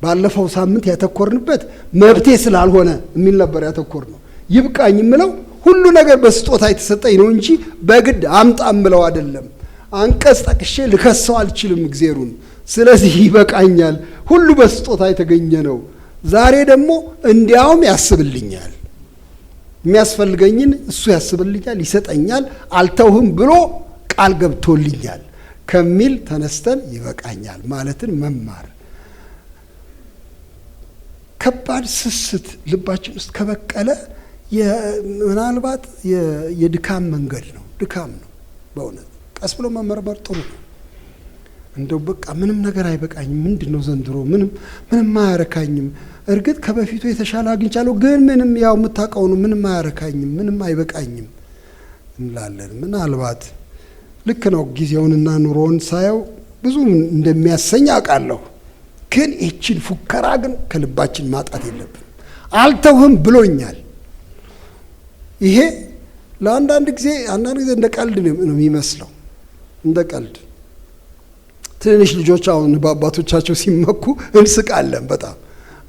ባለፈው ሳምንት ያተኮርንበት መብቴ ስላልሆነ የሚል ነበር ያተኮር ነው። ይብቃኝ የምለው ሁሉ ነገር በስጦታ የተሰጠኝ ነው እንጂ በግድ አምጣ የምለው አይደለም። አንቀጽ ጠቅሼ ልከሰው አልችልም እግዚአብሔሩን። ስለዚህ ይበቃኛል፣ ሁሉ በስጦታ የተገኘ ነው። ዛሬ ደግሞ እንዲያውም ያስብልኛል፣ የሚያስፈልገኝን እሱ ያስብልኛል፣ ይሰጠኛል፣ አልተውህም ብሎ ቃል ገብቶልኛል ከሚል ተነስተን ይበቃኛል ማለትን መማር። ከባድ ስስት ልባችን ውስጥ ከበቀለ ምናልባት የድካም መንገድ ነው። ድካም ነው በእውነት። ቀስ ብሎ መመርመር ጥሩ ነው። እንደው በቃ ምንም ነገር አይበቃኝም፣ ምንድነው ዘንድሮ ምንም አያረካኝም። እርግጥ ከበፊቱ የተሻለ አግኝቻለሁ፣ ግን ምንም ያው የምታውቀው ነው፣ ምንም አያረካኝም፣ ምንም አይበቃኝም እንላለን። ምናልባት ልክ ነው። ጊዜውንና ኑሮውን ሳየው ብዙ እንደሚያሰኝ አውቃለሁ። ግን ይህችን ፉከራ ግን ከልባችን ማጣት የለብንም። አልተውህም ብሎኛል። ይሄ ለአንዳንድ ጊዜ እንደ ቀልድ ነው የሚመስለው፣ እንደ ቀልድ። ትንሽ ልጆች አሁን በአባቶቻቸው ሲመኩ እንስቃለን በጣም።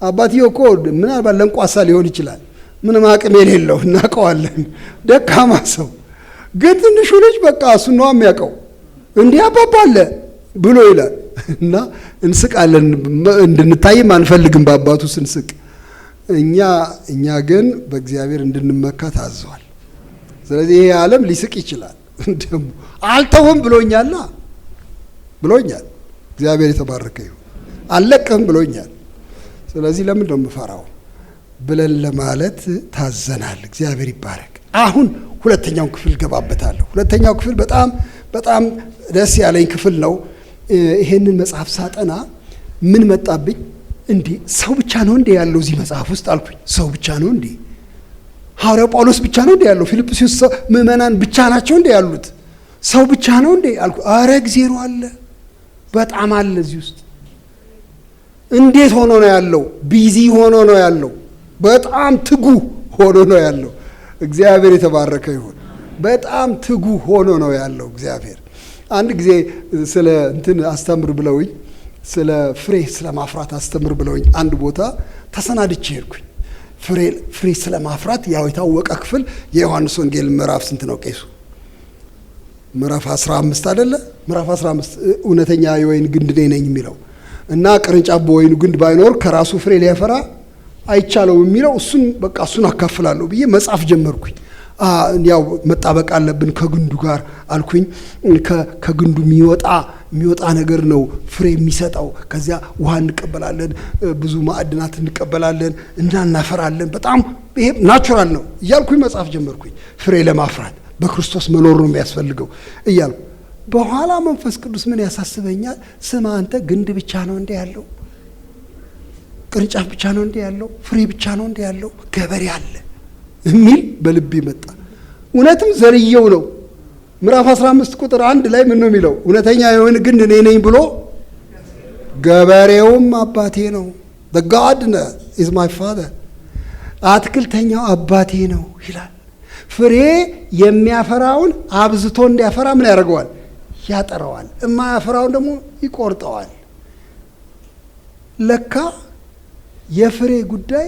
አባትየው እኮ ምናልባት ለንቋሳ ሊሆን ይችላል፣ ምንም አቅም የሌለው እናውቀዋለን፣ ደካማ ሰው። ግን ትንሹ ልጅ በቃ እሱን ነው የሚያውቀው። እንዲህ አባባ አለ ብሎ ይላል እና እንስቃለን። እንድንታይም አንፈልግም በአባቱ ስንስቅ። እኛ ግን በእግዚአብሔር እንድንመካ ታዘዋል። ስለዚህ ይሄ ዓለም ሊስቅ ይችላል። ደግሞ አልተውህም ብሎኛል። እግዚአብሔር የተባረከ ይሁን። አልለቅህም ብሎኛል። ስለዚህ ለምን ነው የምፈራው ብለን ለማለት ታዘናል። እግዚአብሔር ይባረክ። አሁን ሁለተኛውን ክፍል ገባበታለሁ። ሁለተኛው ክፍል በጣም ደስ ያለኝ ክፍል ነው። ይሄንን መጽሐፍ ሳጠና ምን መጣብኝ? እንዲህ ሰው ብቻ ነው እንዴ ያለው እዚህ መጽሐፍ ውስጥ አልኩኝ። ሰው ብቻ ነው እንዴ? ሐዋርያው ጳውሎስ ብቻ ነው እንዴ ያለው? ፊልጵስዩስ ምዕመናን ብቻ ናቸው እንዴ ያሉት? ሰው ብቻ ነው እንዴ አልኩ። አረ እግዚአብሔር አለ፣ በጣም አለ እዚህ ውስጥ። እንዴት ሆኖ ነው ያለው? ቢዚ ሆኖ ነው ያለው። በጣም ትጉ ሆኖ ነው ያለው። እግዚአብሔር የተባረከ ይሁን። በጣም ትጉ ሆኖ ነው ያለው እግዚአብሔር። አንድ ጊዜ ስለ እንትን አስተምር ብለውኝ፣ ስለ ፍሬ ስለ ማፍራት አስተምር ብለውኝ አንድ ቦታ ተሰናድቼ ሄድኩኝ። ፍሬ ስለ ማፍራት ያው የታወቀ ክፍል የዮሐንስ ወንጌል ምዕራፍ ስንት ነው ቄሱ? ምዕራፍ 15 አይደለ? ምዕራፍ 15 እውነተኛ የወይን ግንድ እኔ ነኝ የሚለው እና ቅርንጫፍ በወይኑ ግንድ ባይኖር ከራሱ ፍሬ ሊያፈራ አይቻለው የሚለው እሱን አካፍላለሁ ብዬ መጽሐፍ ጀመርኩኝ። ያው መጣበቅ አለብን ከግንዱ ጋር አልኩኝ። ከግንዱ የሚወጣ ነገር ነው ፍሬ የሚሰጠው። ከዚያ ውሃ እንቀበላለን፣ ብዙ ማዕድናት እንቀበላለን እና እናፈራለን። በጣም ይሄ ናቹራል ነው እያልኩኝ መጽሐፍ ጀመርኩኝ። ፍሬ ለማፍራት በክርስቶስ መኖር ነው የሚያስፈልገው እያልኩ በኋላ መንፈስ ቅዱስ ምን ያሳስበኛል? ስማ አንተ ግንድ ብቻ ነው እንደ ያለው፣ ቅርንጫፍ ብቻ ነው እንደ ያለው፣ ፍሬ ብቻ ነው እንደ ያለው፣ ገበሬ አለ የሚል በልቤ መጣ። እውነትም ዘርየው ነው። ምዕራፍ 15 ቁጥር 1 ላይ ምን ነው የሚለው? እውነተኛ የሆነ ግንድ እኔ ነኝ ብሎ ገበሬውም አባቴ ነው። the gardener is my father። አትክልተኛው አባቴ ነው ይላል። ፍሬ የሚያፈራውን አብዝቶ እንዲያፈራ ምን ያደርገዋል? ያጠረዋል። የማያፈራውን ደግሞ ይቆርጠዋል። ለካ የፍሬ ጉዳይ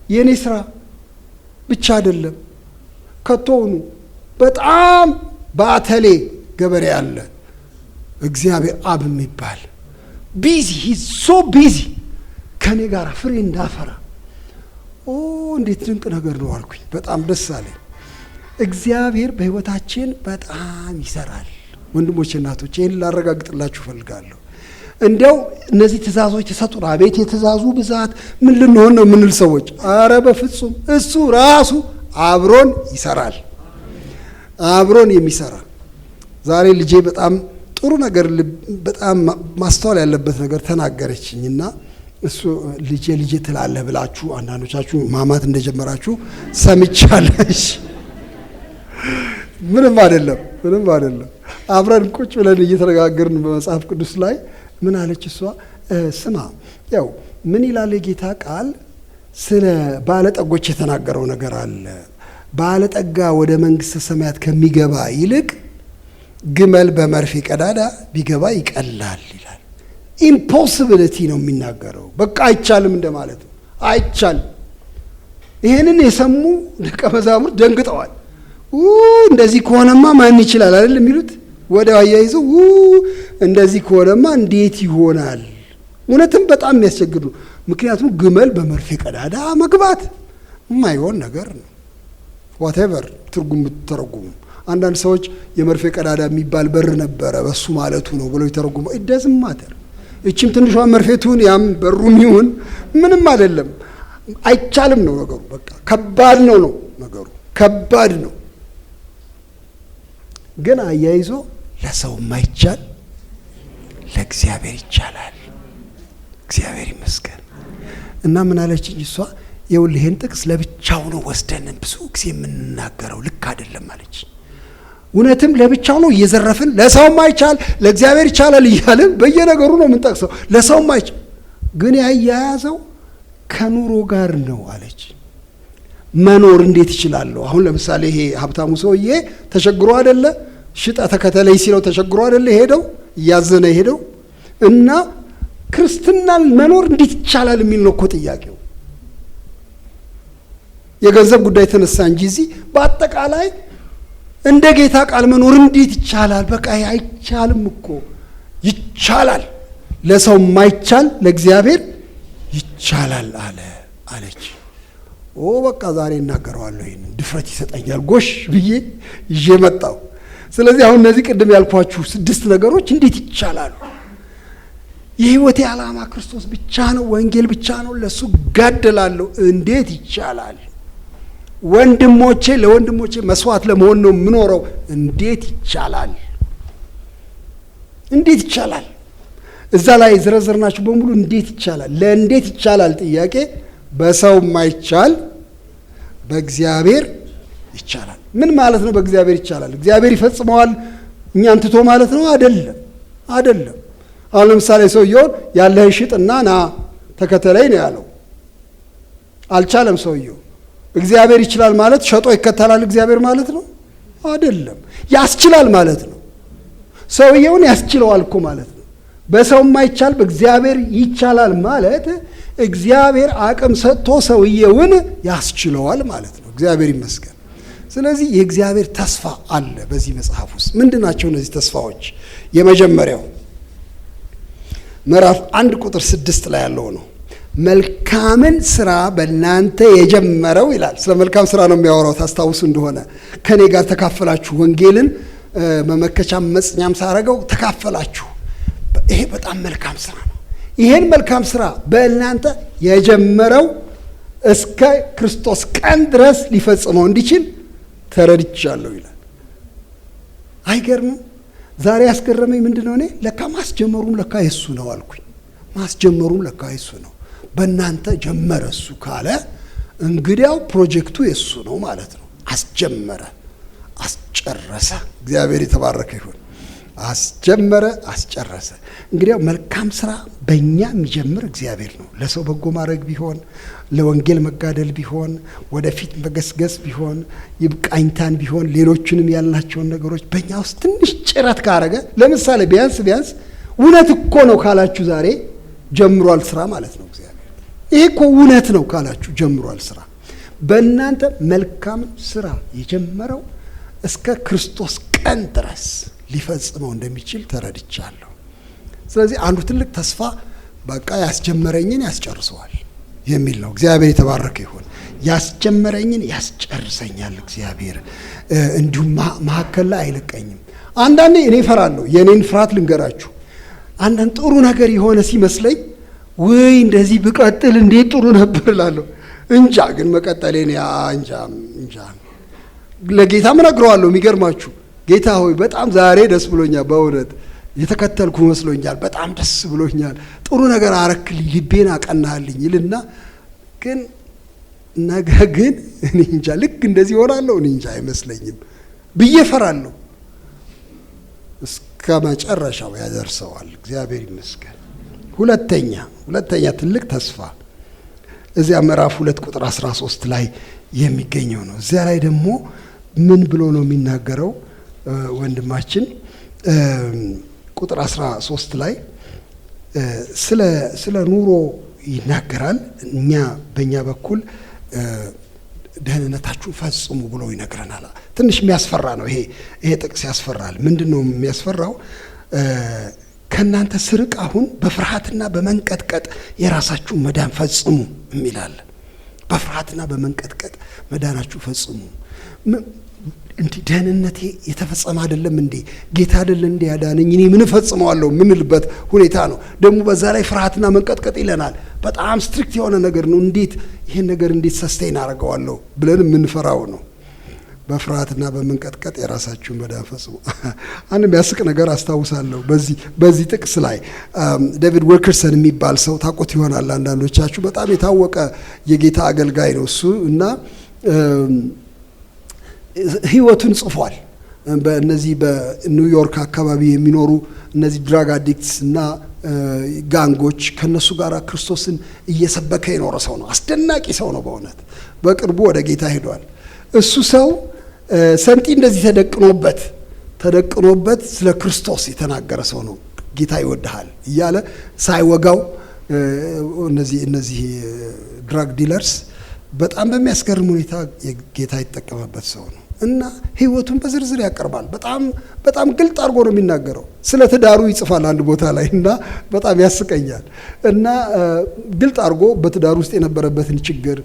የኔ ስራ ብቻ አይደለም። ከቶውኑ በጣም በአተሌ ገበሬ አለ፣ እግዚአብሔር አብ የሚባል ቢዚ ሂዝ ሶ ቢዚ ከኔ ጋር ፍሬ እንዳፈራ። እንዴት ድንቅ ነገር ነው አልኩኝ። በጣም ደስ አለኝ። እግዚአብሔር በህይወታችን በጣም ይሰራል። ወንድሞቼ እናቶቼ፣ ይህን ላረጋግጥላችሁ እፈልጋለሁ። እንዲያው እነዚህ ትእዛዞች ተሰጡን፣ አቤት የትእዛዙ ብዛት ምን ልንሆን ነው የምንል ሰዎች፣ አረ በፍጹም እሱ ራሱ አብሮን ይሰራል። አብሮን የሚሰራ ዛሬ ልጄ በጣም ጥሩ ነገር በጣም ማስተዋል ያለበት ነገር ተናገረችኝና እሱ ልጄ ትላለህ ብላችሁ አንዳንዶቻችሁ ማማት እንደጀመራችሁ ሰምቻለሽ። ምንም አይደለም። አብረን ቁጭ ብለን እየተነጋገርን በመጽሐፍ ቅዱስ ላይ ምን አለች እሷ? ስማ ያው ምን ይላል የጌታ ቃል ስለ ባለጠጎች የተናገረው ነገር አለ። ባለጠጋ ወደ መንግሥተ ሰማያት ከሚገባ ይልቅ ግመል በመርፌ ቀዳዳ ቢገባ ይቀላል ይላል። ኢምፖሲቢሊቲ ነው የሚናገረው። በቃ አይቻልም እንደማለት ነው። አይቻልም። ይሄንን የሰሙ ደቀ መዛሙርት ደንግጠዋል። እንደዚህ ከሆነማ ማን ይችላል አይደል የሚሉት። ወደ አያይዘው እንደዚህ ከሆነማ እንዴት ይሆናል? እውነትም በጣም የሚያስቸግር ነው። ምክንያቱም ግመል በመርፌ ቀዳዳ መግባት የማይሆን ነገር ነው። ዋቴቨር ትርጉም ብትተረጉሙ፣ አንዳንድ ሰዎች የመርፌ ቀዳዳ የሚባል በር ነበረ በሱ ማለቱ ነው ብለው ይተረጉሙ። ኢደዝም ማተር እቺም ትንሿ መርፌ ትሁን ያም በሩም ይሁን ምንም አይደለም። አይቻልም ነው ነገሩ። በቃ ከባድ ነው ነገሩ፣ ከባድ ነው። ግን አያይዞ ለሰው የማይቻል ለእግዚአብሔር ይቻላል። እግዚአብሔር ይመስገን። እና ምን አለችኝ እሷ? ይኸውልህ ይሄን ጥቅስ ለብቻው ነው ወስደን ብዙ ጊዜ የምንናገረው፣ ልክ አይደለም አለች። እውነትም ለብቻው ነው እየዘረፍን ለሰው የማይቻል ለእግዚአብሔር ይቻላል እያልን በየነገሩ ነው የምንጠቅሰው። ለሰው የማይቻል ግን ያያያዘው ከኑሮ ጋር ነው አለች። መኖር እንዴት ይችላለሁ? አሁን ለምሳሌ ይሄ ሀብታሙ ሰውዬ ተቸግሮ አይደለ ሽጣ ተከተለኝ ሲለው ተቸግሮ አይደለ ሄደው እያዘነ ሄደው እና ክርስትናን መኖር እንዴት ይቻላል የሚል ነው እኮ ጥያቄው። የገንዘብ ጉዳይ ተነሳ እንጂ እዚህ በአጠቃላይ እንደ ጌታ ቃል መኖር እንዴት ይቻላል? በቃ አይቻልም እኮ። ይቻላል። ለሰው የማይቻል ለእግዚአብሔር ይቻላል አለች። በቃ ዛሬ እናገረዋለሁ። ይሄን ድፍረት ይሰጠኛል ጎሽ ብዬ ይዤ መጣሁ። ስለዚህ አሁን እነዚህ ቅድም ያልኳችሁ 6 ነገሮች እንዴት ይቻላሉ? የህይወቴ ዓላማ ክርስቶስ ብቻ ነው፣ ወንጌል ብቻ ነው፣ ለሱ ጋደላለሁ። እንዴት ይቻላል? ለወንድሞቼ መስዋዕት ለመሆን ነው የምኖረው። እንዴት ይቻላል? እንዴት ይቻላል? እዛ ላይ ዘረዘርናችሁ በሙሉ እንዴት ይቻላል? ለእንዴት ይቻላል ጥያቄ በሰው የማይቻል በእግዚአብሔር ይቻላል። ምን ማለት ነው? በእግዚአብሔር ይቻላል። እግዚአብሔር ይፈጽመዋል እኛን ትቶ ማለት ነው? አይደለም። አሁን ለምሳሌ ሰውየውን ያለህን ሽጥና ና ተከተለኝ ነው ያለው። አልቻለም ሰውየው። እግዚአብሔር ይችላል ማለት ሸጦ ይከተላል እግዚአብሔር ማለት ነው? አይደለም። ያስችላል ማለት ነው። ሰውየውን ያስችለዋል እኮ ማለት ነው። በሰው የማይቻል በእግዚአብሔር ይቻላል ማለት እግዚአብሔር አቅም ሰጥቶ ሰውየውን ያስችለዋል ማለት ነው። እግዚአብሔር ይመስገን። ስለዚህ የእግዚአብሔር ተስፋ አለ በዚህ መጽሐፍ ውስጥ። ምንድናቸው እነዚህ ተስፋዎች? የመጀመሪያው ምዕራፍ 1 ቁጥር 6 ላይ ያለው ነው። መልካምን ስራ በእናንተ የጀመረው ይላል። ስለ መልካም ስራ ነው የሚያወራው። ታስታውሱ እንደሆነ ከኔ ጋር ተካፈላችሁ፣ ወንጌልን መመከቻም መጽኛም ሳረገው ተካፈላችሁ። ይሄ በጣም መልካም ስራ ነው። ይሄን መልካም ስራ በእናንተ የጀመረው እስከ ክርስቶስ ቀን ድረስ ሊፈጽመው እንዲችል ተረድቻለሁ ይላል። አይገርምም? ዛሬ ያስገረመኝ ምንድነው? እኔ ለካ ማስጀመሩም ለካ የሱ ነው አልኩኝ። ማስጀመሩም ለካ የሱ ነው። በእናንተ ጀመረ እሱ ካለ እንግዲያው ፕሮጀክቱ የሱ ነው ማለት ነው። አስጀመረ፣ አስጨረሰ። እግዚአብሔር የተባረከ ይሁን። አስጀመረ፣ አስጨረሰ። እንግዲያው መልካም ስራ በእኛ የሚጀምር እግዚአብሔር ነው። ለሰው በጎ ማድረግ ቢሆን፣ ለወንጌል መጋደል ቢሆን፣ ወደፊት መገስገስ ቢሆን፣ ይብቃኝታን ቢሆን፣ ሌሎችንም ያልናቸውን ነገሮች በእኛ ውስጥ ትንሽ ጭረት ካረገ፣ ለምሳሌ ቢያንስ እውነት እኮ ነው ካላችሁ ዛሬ ጀምሯል ስራ ማለት ነው። እግዚአብሔር ይሄ እኮ እውነት ነው ካላችሁ ጀምሯል ስራ። በእናንተ መልካም ስራ የጀመረው እስከ ክርስቶስ ቀን ድረስ ሊፈጽመው እንደሚችል ተረድቻለሁ። ስለዚህ አንዱ ትልቅ ተስፋ በቃ ያስጀመረኝን ያስጨርሰዋል የሚል ነው። እግዚአብሔር የተባረከ ይሁን። ያስጀመረኝን ያስጨርሰኛል እግዚአብሔር። እንዲሁም መሀከል ላይ አይለቀኝም። አንዳንዴ እኔ እፈራለሁ። የኔን ፍርሃት ልንገራችሁ። አንዳንድ ጥሩ ነገር የሆነ ሲመስለኝ ወይ እንደዚህ ብቀጥል እንዴት ጥሩ ነበር እላለሁ። እንጃ ግን መቀጠሌን እንጃ ለጌታም እነግረዋለሁ። የሚገርማችሁ ጌታ ሆይ በጣም ዛሬ ደስ ብሎኛል፣ በእውነት የተከተልኩ መስሎኛል፣ በጣም ደስ ብሎኛል፣ ጥሩ ነገር አረክልኝ፣ ልቤን አቀናልኝ ይልና ግን ነገ ግን እኔ እንጃ ልክ እንደዚህ ሆናለሁ እኔ እንጃ አይመስለኝም ብዬ እፈራለሁ። እስከ መጨረሻው ያደርሰዋል። እግዚአብሔር ይመስገን። ሁለተኛ ትልቅ ተስፋ እዚያ ምዕራፍ 2 ቁጥር 13 ላይ የሚገኘው ነው። እዚያ ላይ ደግሞ ምን ብሎ ነው የሚናገረው ወንድማችን? ቁጥር 13 ላይ ስለ ኑሮ ይናገራል። በእኛ በኩል ደህንነታችሁን ፈጽሙ ብሎ ይነግረናል። ትንሽ የሚያስፈራ ነው ይሄ ጥቅስ ያስፈራል። ምንድን ነው የሚያስፈራው? ከእናንተ ስርቅ አሁን በፍርሃትና በመንቀጥቀጥ የራሳችሁን መዳን ፈጽሙ የሚላል። በፍርሃትና በመንቀጥቀጥ መዳናችሁ ፈጽሙ። እንዲህ ደህንነቴ የተፈጸመ አይደለም እንዴ? ጌታ አይደለ እንዴ ያዳነኝ? እኔ ምን እፈጽመዋለሁ ምንልበት ሁኔታ ነው። ደግሞ በዛ ላይ ፍርሃትና መንቀጥቀጥ ይለናል። በጣም ስትሪክት የሆነ ነገር ነው። እንዴት ይሄን ነገር እንዴት ሰስቴን አደርገዋለሁ ብለን የምንፈራው ነው። በፍርሃትና በመንቀጥቀጥ የራሳችሁን መዳን ፈጽሙ። አንድ የሚያስቅ ነገር አስታውሳለሁ። በዚህ ጥቅስ ላይ ዴቪድ ዊልከርሰን የሚባል ሰው ታውቁት ይሆናል አንዳንዶቻችሁ። በጣም የታወቀ የጌታ አገልጋይ ነው እሱ እና ህይወቱን ጽፏል። በእነዚህ በኒውዮርክ አካባቢ የሚኖሩ እነዚህ ድራግ አዲክትስ እና ጋንጎች ከነሱ ጋር ክርስቶስን እየሰበከ የኖረ ሰው ነው። አስደናቂ ሰው ነው በእውነት። በቅርቡ ወደ ጌታ ሄዷል። እሱ ሰው ሰንጢ እንደዚህ ተደቅኖበት ስለ ክርስቶስ የተናገረ ሰው ነው። ጌታ ይወድሃል እያለ ሳይወጋው እነዚህ ድራግ ዲለርስ በጣም በሚያስገርም ሁኔታ ጌታ የተጠቀመበት ሰው ነው እና ህይወቱን በዝርዝር ያቀርባል። በጣም ግልጥ አድርጎ ነው የሚናገረው። ስለ ትዳሩ ይጽፋል አንድ ቦታ ላይ እና በጣም ያስቀኛል። እና ግልጥ አድርጎ በትዳሩ ውስጥ የነበረበትን ችግር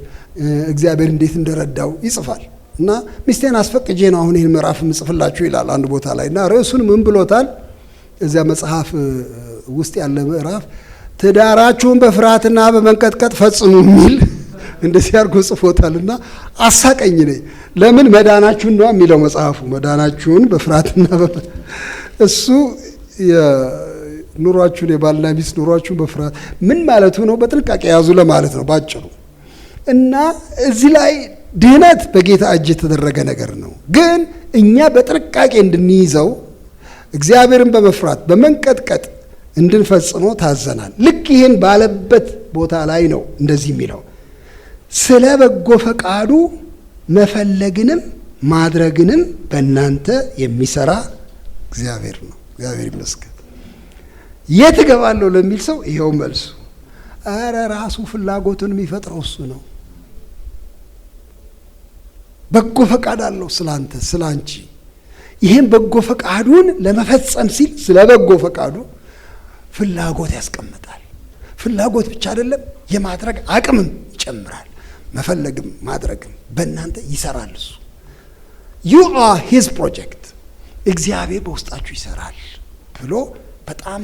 እግዚአብሔር እንዴት እንደረዳው ይጽፋል። እና ሚስቴን አስፈቅጄ ነው አሁን ይህን ምዕራፍ ምጽፍላችሁ ይላል አንድ ቦታ ላይ። እና ርዕሱን ምን ብሎታል? እዚያ መጽሐፍ ውስጥ ያለ ምዕራፍ ትዳራችሁን በፍርሃትና በመንቀጥቀጥ ፈጽሙ የሚል እንደዚህ አድርጎ ጽፎታል። እና አሳቀኝ ነኝ። ለምን መዳናችሁን ነው የሚለው መጽሐፉ። መዳናችሁን በፍርሃትና እሱ ኑሯችሁን የባልና ሚስት ኑሯችሁን በፍርሃት ምን ማለቱ ነው? በጥንቃቄ ያዙ ለማለት ነው ባጭሩ። እና እዚህ ላይ ድህነት በጌታ እጅ የተደረገ ነገር ነው። ግን እኛ በጥንቃቄ እንድንይዘው እግዚአብሔርን በመፍራት በመንቀጥቀጥ እንድንፈጽመው ታዘናል። ልክ ይህን ባለበት ቦታ ላይ ነው እንደዚህ የሚለው ስለ በጎ ፈቃዱ መፈለግንም ማድረግንም በእናንተ የሚሰራ እግዚአብሔር ነው። እግዚአብሔር ይመስገን። የት እገባለሁ ለሚል ሰው ይኸው መልሱ። ኧረ ራሱ ፍላጎቱን የሚፈጥረው እሱ ነው። በጎ ፈቃድ አለው ስላንተ ስላንቺ። ይህን በጎ ፈቃዱን ለመፈጸም ሲል ስለ በጎ ፈቃዱ ፍላጎት ያስቀምጣል። ፍላጎት ብቻ አይደለም፣ የማድረግ አቅምም ይጨምራል። መፈለግም ማድረግም በእናንተ ይሰራል። እሱ you are his project እግዚአብሔር በውስጣችሁ ይሰራል ብሎ በጣም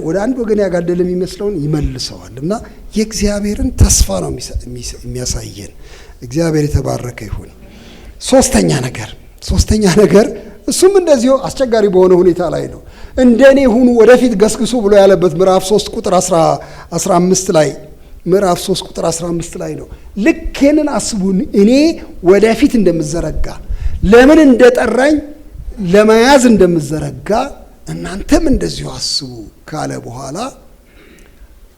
ወደ አንድ ወገን ያጋደለ የሚመስለውን ይመልሰዋል እና የእግዚአብሔርን ተስፋ ነው የሚያሳየን። እግዚአብሔር የተባረከ ይሁን። ሶስተኛ ነገር እሱም እንደዚሁ አስቸጋሪ በሆነ ሁኔታ ላይ ነው። እንደኔ ሁኑ ወደፊት ገስግሱ ብሎ ያለበት ምዕራፍ 3 ቁጥር 15 ላይ ምዕራፍ 3 ቁጥር 15 ላይ ነው። ልክ ይህንን አስቡን። እኔ ወደፊት እንደምዘረጋ ለምን እንደጠራኝ ለመያዝ እንደምዘረጋ እናንተም እንደዚሁ አስቡ ካለ በኋላ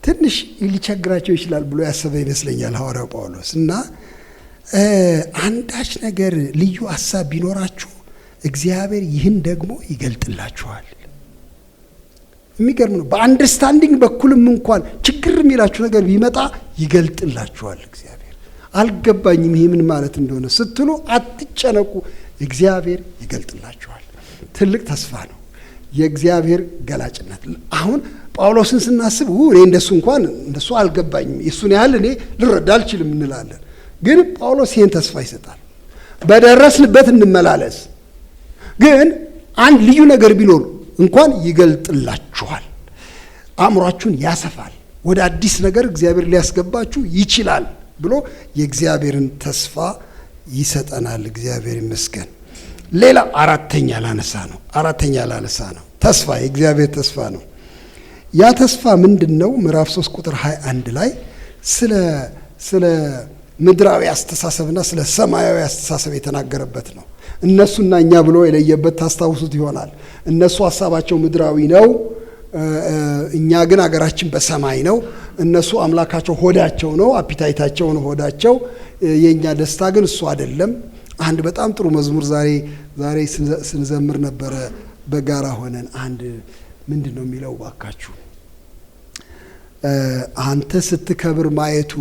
ትንሽ ሊቸግራቸው ይችላል ብሎ ያሰበ ይመስለኛል ሐዋርያው ጳውሎስ። እና አንዳች ነገር ልዩ ሐሳብ ቢኖራችሁ እግዚአብሔር ይህን ደግሞ ይገልጥላችኋል። የሚገርም ነው። በአንደርስታንዲንግ በኩልም እንኳን ችግር የሚላችሁ ነገር ቢመጣ ይገልጥላችኋል እግዚአብሔር። አልገባኝም ይሄ ምን ማለት እንደሆነ ስትሉ አትጨነቁ፣ እግዚአብሔር ይገልጥላችኋል። ትልቅ ተስፋ ነው የእግዚአብሔር ገላጭነት። አሁን ጳውሎስን ስናስብ እኔ እንደሱ አልገባኝም፣ የሱን ያህል እኔ ልረዳ አልችልም እንላለን። ግን ጳውሎስ ይህን ተስፋ ይሰጣል። በደረስንበት እንመላለስ፣ ግን አንድ ልዩ ነገር ቢኖር እንኳን ይገልጥላችኋል፣ አእምሯችሁን ያሰፋል፣ ወደ አዲስ ነገር እግዚአብሔር ሊያስገባችሁ ይችላል ብሎ የእግዚአብሔርን ተስፋ ይሰጠናል። እግዚአብሔር ይመስገን። ሌላ አራተኛ ላነሳ ነው ተስፋ፣ የእግዚአብሔር ተስፋ ነው። ያ ተስፋ ምንድን ነው? ምዕራፍ 3 ቁጥር 21 ላይ ስለ ምድራዊ አስተሳሰብና ስለ ሰማያዊ አስተሳሰብ የተናገረበት ነው። እነሱና እኛ ብሎ የለየበት ታስታውሱት ይሆናል። እነሱ ሀሳባቸው ምድራዊ ነው፣ እኛ ግን አገራችን በሰማይ ነው። እነሱ አምላካቸው ሆዳቸው ነው፣ አፒታይታቸው ነው ሆዳቸው። የእኛ ደስታ ግን እሱ አይደለም። አንድ በጣም ጥሩ መዝሙር ዛሬ ስንዘምር ነበረ በጋራ ሆነን። አንድ ምንድን ነው የሚለው ባካችሁ? አንተ ስትከብር ማየቱ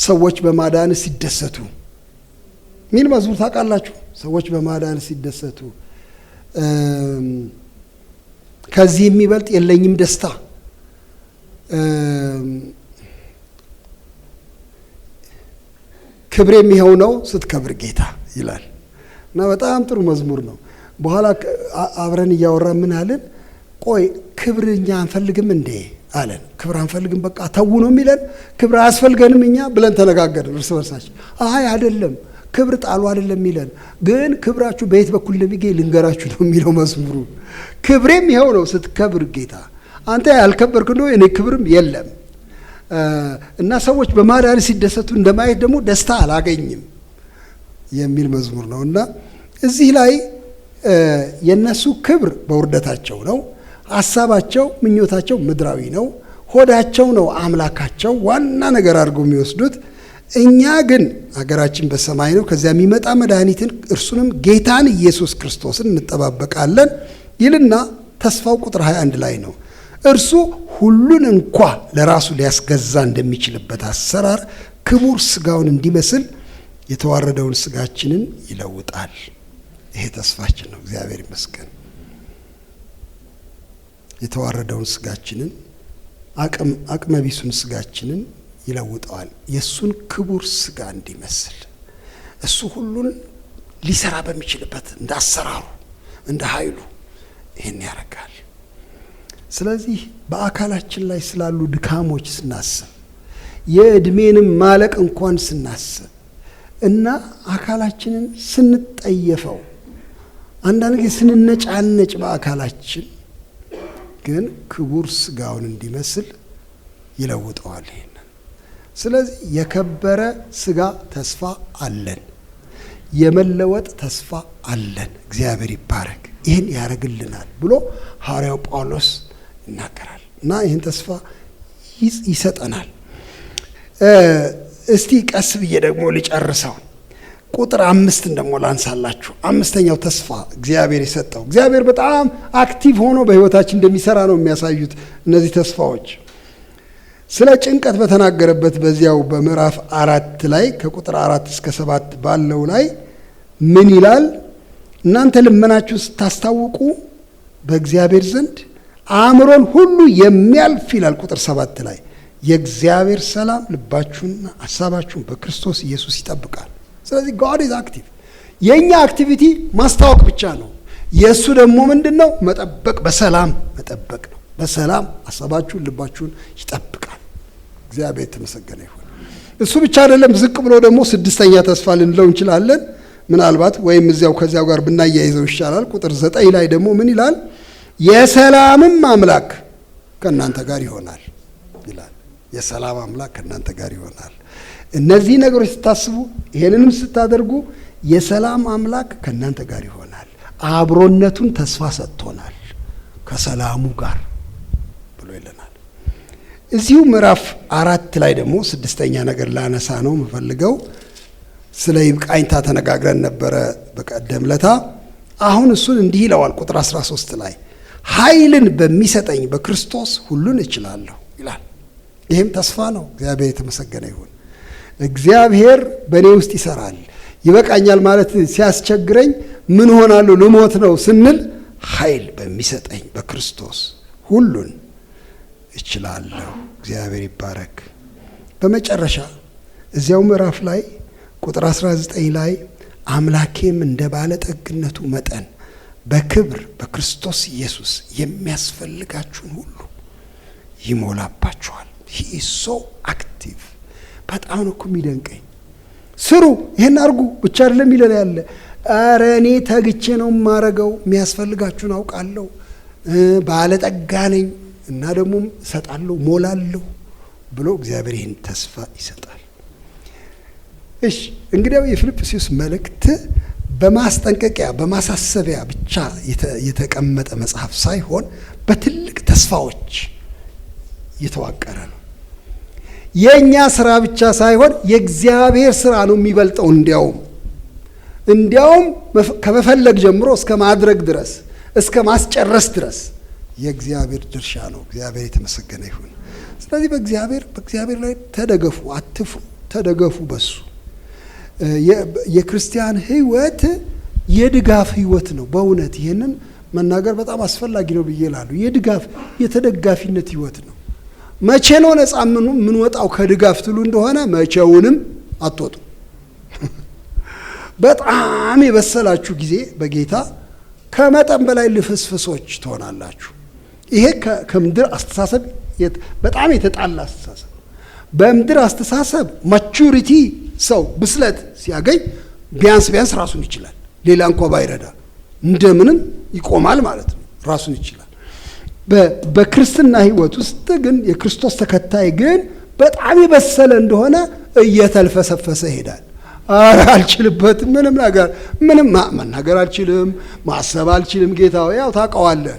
ሰዎች በማዳን ሲደሰቱ ሚል መዝሙር ታውቃላችሁ? ሰዎች በማዳን ሲደሰቱ ከዚህ የሚበልጥ የለኝም ደስታ፣ ክብር የሚሆነው ስትከብር ጌታ ይላል እና በጣም ጥሩ መዝሙር ነው። በኋላ አብረን እያወራ ምን አለን? ቆይ ክብር እኛ አንፈልግም እንዴ አለን። ክብር አንፈልግም በቃ ተው ነው የሚለን? ክብር አያስፈልገንም እኛ ብለን ተነጋገርን እርስ በርሳችን። አይ አይደለም ክብር ጣሉ አይደለም የሚለን፣ ግን ክብራችሁ በየት በኩል እንደሚገኝ ልንገራችሁ ነው የሚለው መዝሙሩ። ክብሬም ይኸው ነው ስትከብር ጌታ። አንተ ያልከበርክ ነው እኔ ክብርም የለም እና ሰዎች በማዳን ሲደሰቱ እንደማየት ደግሞ ደስታ አላገኝም የሚል መዝሙር ነው። እና እዚህ ላይ የነሱ ክብር በውርደታቸው ነው። ሀሳባቸው ምኞታቸው ምድራዊ ነው። ሆዳቸው ነው አምላካቸው ዋና ነገር አድርገው የሚወስዱት። እኛ ግን ሀገራችን በሰማይ ነው፣ ከዚያ የሚመጣ መድኃኒትን እርሱንም ጌታን ኢየሱስ ክርስቶስን እንጠባበቃለን ይልና ተስፋው ቁጥር 21 ላይ ነው። እርሱ ሁሉን እንኳ ለራሱ ሊያስገዛ እንደሚችልበት አሰራር ክቡር ስጋውን እንዲመስል የተዋረደውን ስጋችንን ይለውጣል። ይሄ ተስፋችን ነው። እግዚአብሔር ይመስገን። የተዋረደውን ስጋችንን አቅመቢሱን ስጋችንን ይለውጠዋል። የእሱን ክቡር ስጋ እንዲመስል እሱ ሁሉን ሊሰራ በሚችልበት እንደ አሰራሩ እንደ ኃይሉ ይህን ያደርጋል። ስለዚህ በአካላችን ላይ ስላሉ ድካሞች ስናስብ፣ የእድሜንም ማለቅ እንኳን ስናስብ እና አካላችንን ስንጠየፈው፣ አንዳንድ ጊዜ ስንነጫነጭ በአካላችን ግን ክቡር ስጋውን እንዲመስል ይለውጠዋል ይሄንን። ስለዚህ የከበረ ስጋ ተስፋ አለን፣ የመለወጥ ተስፋ አለን። እግዚአብሔር ይባረክ። ይህን ያደርግልናል ብሎ ሐዋርያው ጳውሎስ ይናገራል እና ይህን ተስፋ ይሰጠናል። እስቲ ቀስ ብዬ ደግሞ ሊጨርሰው ቁጥር 5 ደግሞ ላንሳላችሁ። አምስተኛው ተስፋ እግዚአብሔር የሰጠው፣ እግዚአብሔር በጣም አክቲቭ ሆኖ በሕይወታችን እንደሚሰራ ነው የሚያሳዩት እነዚህ ተስፋዎች። ስለ ጭንቀት በተናገረበት በዚያው በምዕራፍ 4 ላይ ከቁጥር 4 እስከ 7 ባለው ላይ ምን ይላል? እናንተ ልመናችሁ ስታስታውቁ በእግዚአብሔር ዘንድ አእምሮን ሁሉ የሚያልፍ ይላል ቁጥር 7 ላይ የእግዚአብሔር ሰላም ልባችሁንና ሐሳባችሁን በክርስቶስ ኢየሱስ ይጠብቃል። ስለዚህ God is active። የኛ አክቲቪቲ ማስታወቅ ብቻ ነው። የእሱ ደግሞ ምንድነው? መጠበቅ፣ በሰላም መጠበቅ ነው። በሰላም ሐሳባችሁን ልባችሁን ይጠብቃል። እግዚአብሔር የተመሰገነ ይሁን። እሱ ብቻ አይደለም። ዝቅ ብሎ ደግሞ ስድስተኛ ተስፋ ልንለው እንችላለን። ምናልባት ወይም እዚያው ከዚያው ጋር ብናያይዘው ይሻላል። ቁጥር 9 ላይ ደግሞ ምን ይላል? የሰላምም አምላክ ከእናንተ ጋር ይሆናል ይላል። የሰላም አምላክ ከእናንተ ጋር ይሆናል። እነዚህ ነገሮች ስታስቡ፣ ይሄንንም ስታደርጉ የሰላም አምላክ ከእናንተ ጋር ይሆናል። አብሮነቱን ተስፋ ሰጥቶናል ከሰላሙ ጋር ብሎ ይለናል። እዚሁ ምዕራፍ 4 ላይ ደግሞ ስድስተኛ ነገር ላነሳ ነው የምፈልገው። ስለ ይብቃኝታ ተነጋግረን ነበረ በቀደም ለታ። አሁን እሱን እንዲህ ይለዋል ቁጥር 13 ላይ ኃይልን በሚሰጠኝ በክርስቶስ ሁሉን እችላለሁ ይላል። ይህም ተስፋ ነው። እግዚአብሔር የተመሰገነ ይሁን። እግዚአብሔር በእኔ ውስጥ ይሰራል። ይበቃኛል ማለት ሲያስቸግረኝ ምን ሆናለሁ ልሞት ነው ስንል ኃይል በሚሰጠኝ በክርስቶስ ሁሉን እችላለሁ። እግዚአብሔር ይባረክ። በመጨረሻ እዚያው ምዕራፍ ላይ ቁጥር 19 ላይ አምላኬም እንደ ባለጠግነቱ መጠን በክብር በክርስቶስ ኢየሱስ የሚያስፈልጋችሁን ሁሉ ይሞላባችኋል። he is so active። በጣም ነው እኮ የሚደንቀኝ። ስሩ፣ ይሄን አርጉ ብቻ አይደለም ይለን ያለ። ኧረ እኔ ተግቼ ነው የማረገው፣ የሚያስፈልጋችሁን አውቃለሁ፣ ባለጠጋ ነኝ እና ደግሞ እሰጣለሁ፣ ሞላለሁ ብሎ እግዚአብሔር ይህን ተስፋ ይሰጣል። እሺ እንግዲያው የፊልጵስዩስ መልእክት በማስጠንቀቂያ በማሳሰቢያ ብቻ የተቀመጠ መጽሐፍ ሳይሆን በትልቅ ተስፋዎች የተዋቀረ ነው። የኛ ስራ ብቻ ሳይሆን የእግዚአብሔር ስራ ነው የሚበልጠው። እንዲያውም ከመፈለግ ጀምሮ እስከ ማድረግ ድረስ እስከ ማስጨረስ ድረስ የእግዚአብሔር ድርሻ ነው። እግዚአብሔር የተመሰገነ ይሁን። ስለዚህ በእግዚአብሔር ላይ ተደገፉ፣ አትፍሩ፣ ተደገፉ በሱ። የክርስቲያን ህይወት የድጋፍ ህይወት ነው። በእውነት ይሄንን መናገር በጣም አስፈላጊ ነው ብዬ እላለሁ። የድጋፍ የተደጋፊነት ህይወት ነው። መቼ ነው ነፃ ምን ወጣው ከድጋፍ ትሉ እንደሆነ መቼውንም አትወጡ። በጣም የበሰላችሁ ጊዜ በጌታ ከመጠን በላይ ልፍስፍሶች ትሆናላችሁ። ይሄ ከምድር አስተሳሰብ በጣም የተጣላ አስተሳሰብ። በምድር አስተሳሰብ ማቹሪቲ ሰው ብስለት ሲያገኝ ቢያንስ ራሱን ይችላል። ሌላ እንኳ ባይረዳ እንደምንም ይቆማል ማለት ነው። ራሱን ይችላል። በክርስትና ህይወት ውስጥ ግን የክርስቶስ ተከታይ ግን በጣም የበሰለ እንደሆነ እየተልፈሰፈሰ ይሄዳል። አልችልበትም፣ ምንም መናገር አልችልም፣ ማሰብ አልችልም። ጌታው ያው ታውቀዋለህ።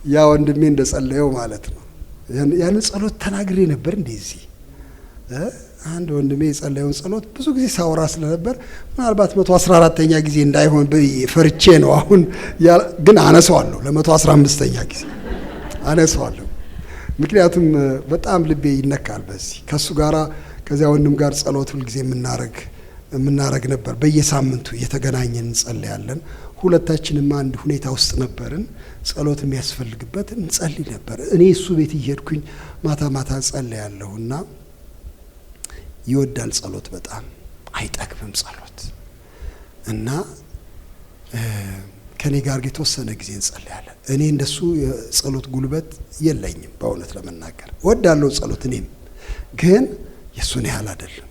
ያ ወንድሜ እንደጸለየው ማለት ነው። ያን ጸሎት ተናግሬ ነበር እንደዚህ አንድ ወንድሜ የጸለየውን ጸሎት ብዙ ጊዜ ሳወራ ስለነበር ምናልባት 114ኛ ጊዜ እንዳይሆን ፈርቼ ነው። አሁን ግን አነሳዋለሁ፣ ለ115ኛ ጊዜ አነሳዋለሁ። ምክንያቱም በጣም ልቤ ይነካል በዚህ። ከሱ ጋራ ከዚያ ወንድም ጋር ጸሎት ሁሉ ጊዜ የምናረግ ነበር። በየሳምንቱ እየተገናኘን እንጸልያለን። ሁለታችንም አንድ ሁኔታ ውስጥ ነበርን። ጸሎት የሚያስፈልግበት እንጸልይ ነበር። እኔ እሱ ቤት እየሄድኩኝ ማታ ጸልያለሁና ይወዳል ጸሎት፣ በጣም አይጠግብም ጸሎት እና ከኔ ጋር የተወሰነ ጊዜ እንጸልያለን። እኔ እንደሱ የጸሎት ጉልበት የለኝም በእውነት ለመናገር። እወዳለሁ ጸሎት እኔም፣ ግን የሱን ያህል አይደለም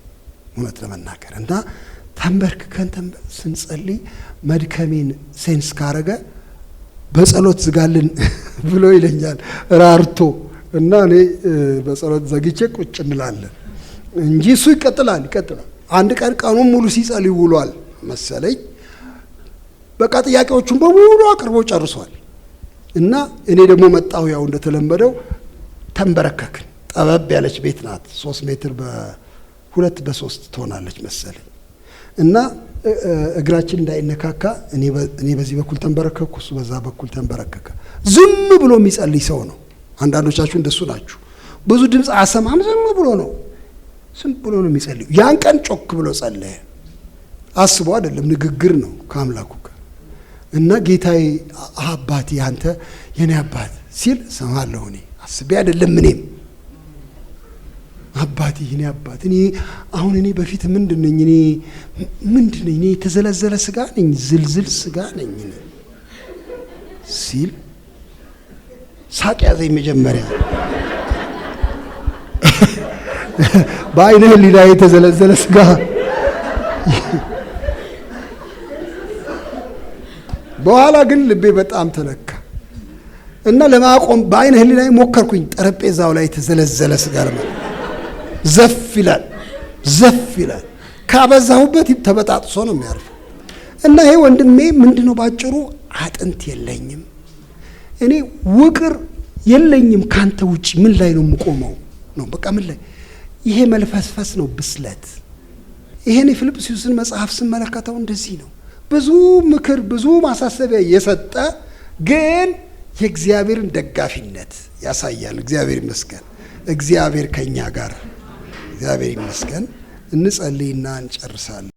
እውነት ለመናገር። እና ተንበርክከን ስንጸልይ መድከሜን ሴንስ ካረገ በጸሎት ዝጋልን ብሎ ይለኛል ራርቶ። እና እኔ በጸሎት ዘግቼ ቁጭ እንላለን እንጂ እሱ ይቀጥላል። አንድ ቀን ቀኑን ሙሉ ሲጸልይ ውሏል መሰለኝ። በቃ ጥያቄዎቹን በሙሉ አቅርቦ ጨርሷል። እና እኔ ደግሞ መጣሁ። ያው እንደተለመደው ተንበረከክን። ጠበብ ያለች ቤት ናት፣ 3 ሜትር በ2 በ3 ትሆናለች መሰለኝ። እና እግራችን እንዳይነካካ እኔ በዚህ በኩል ተንበረከኩ፣ እሱ በዛ በኩል ተንበረከከ። ዝም ብሎ የሚጸልይ ሰው ነው። አንዳንዶቻችሁ እንደሱ ናችሁ። ብዙ ድምፅ አሰማም፣ ዝም ብሎ ነው የሚጸልዩ። ያን ቀን ጮክ ብሎ ጸለየ። አስቦ አይደለም፣ ንግግር ነው ከአምላኩ ጋር። እና ጌታዬ አባቴ አንተ የኔ አባት ሲል ሰማለሁ። እኔ አስቤ አይደለም። እኔም አባቴ እኔ አባት እኔ አሁን እኔ በፊት ምንድነኝ? እኔ ምንድነኝ? እኔ የተዘለዘለ ስጋ ነኝ፣ ዝልዝል ስጋ ነኝ ሲል ሳቅ ያዘኝ። መጀመሪያ በአይነ ህሊና የተዘለዘለ ስጋ በኋላ ግን ልቤ በጣም ተነካ እና ለማቆም በአይነ ህሊና ሞከርኩኝ። ጠረጴዛው ላይ የተዘለዘለ ስጋ ዘፍ ይላል። ካበዛሁበት ተበጣጥሶ ነው የሚያርፈው። እና ይሄ ወንድሜ ምንድነው ባጭሩ አጥንት የለኝም እኔ ውቅር የለኝም ካንተ ውጪ ምን ላይ ነው የምቆመው ነው። በቃ ምን ላይ ይሄ መልፈስፈስ ነው ብስለት። ይሄን የፊልጵስዩስን መጽሐፍ ስመለከተው እንደዚህ ነው። ብዙ ምክር ብዙ ማሳሰቢያ የሰጠ ግን የእግዚአብሔርን ደጋፊነት ያሳያል። እግዚአብሔር ይመስገን። እግዚአብሔር ከኛ ጋር እግዚአብሔር ይመስገን። እንጸልይና እንጨርሳለን።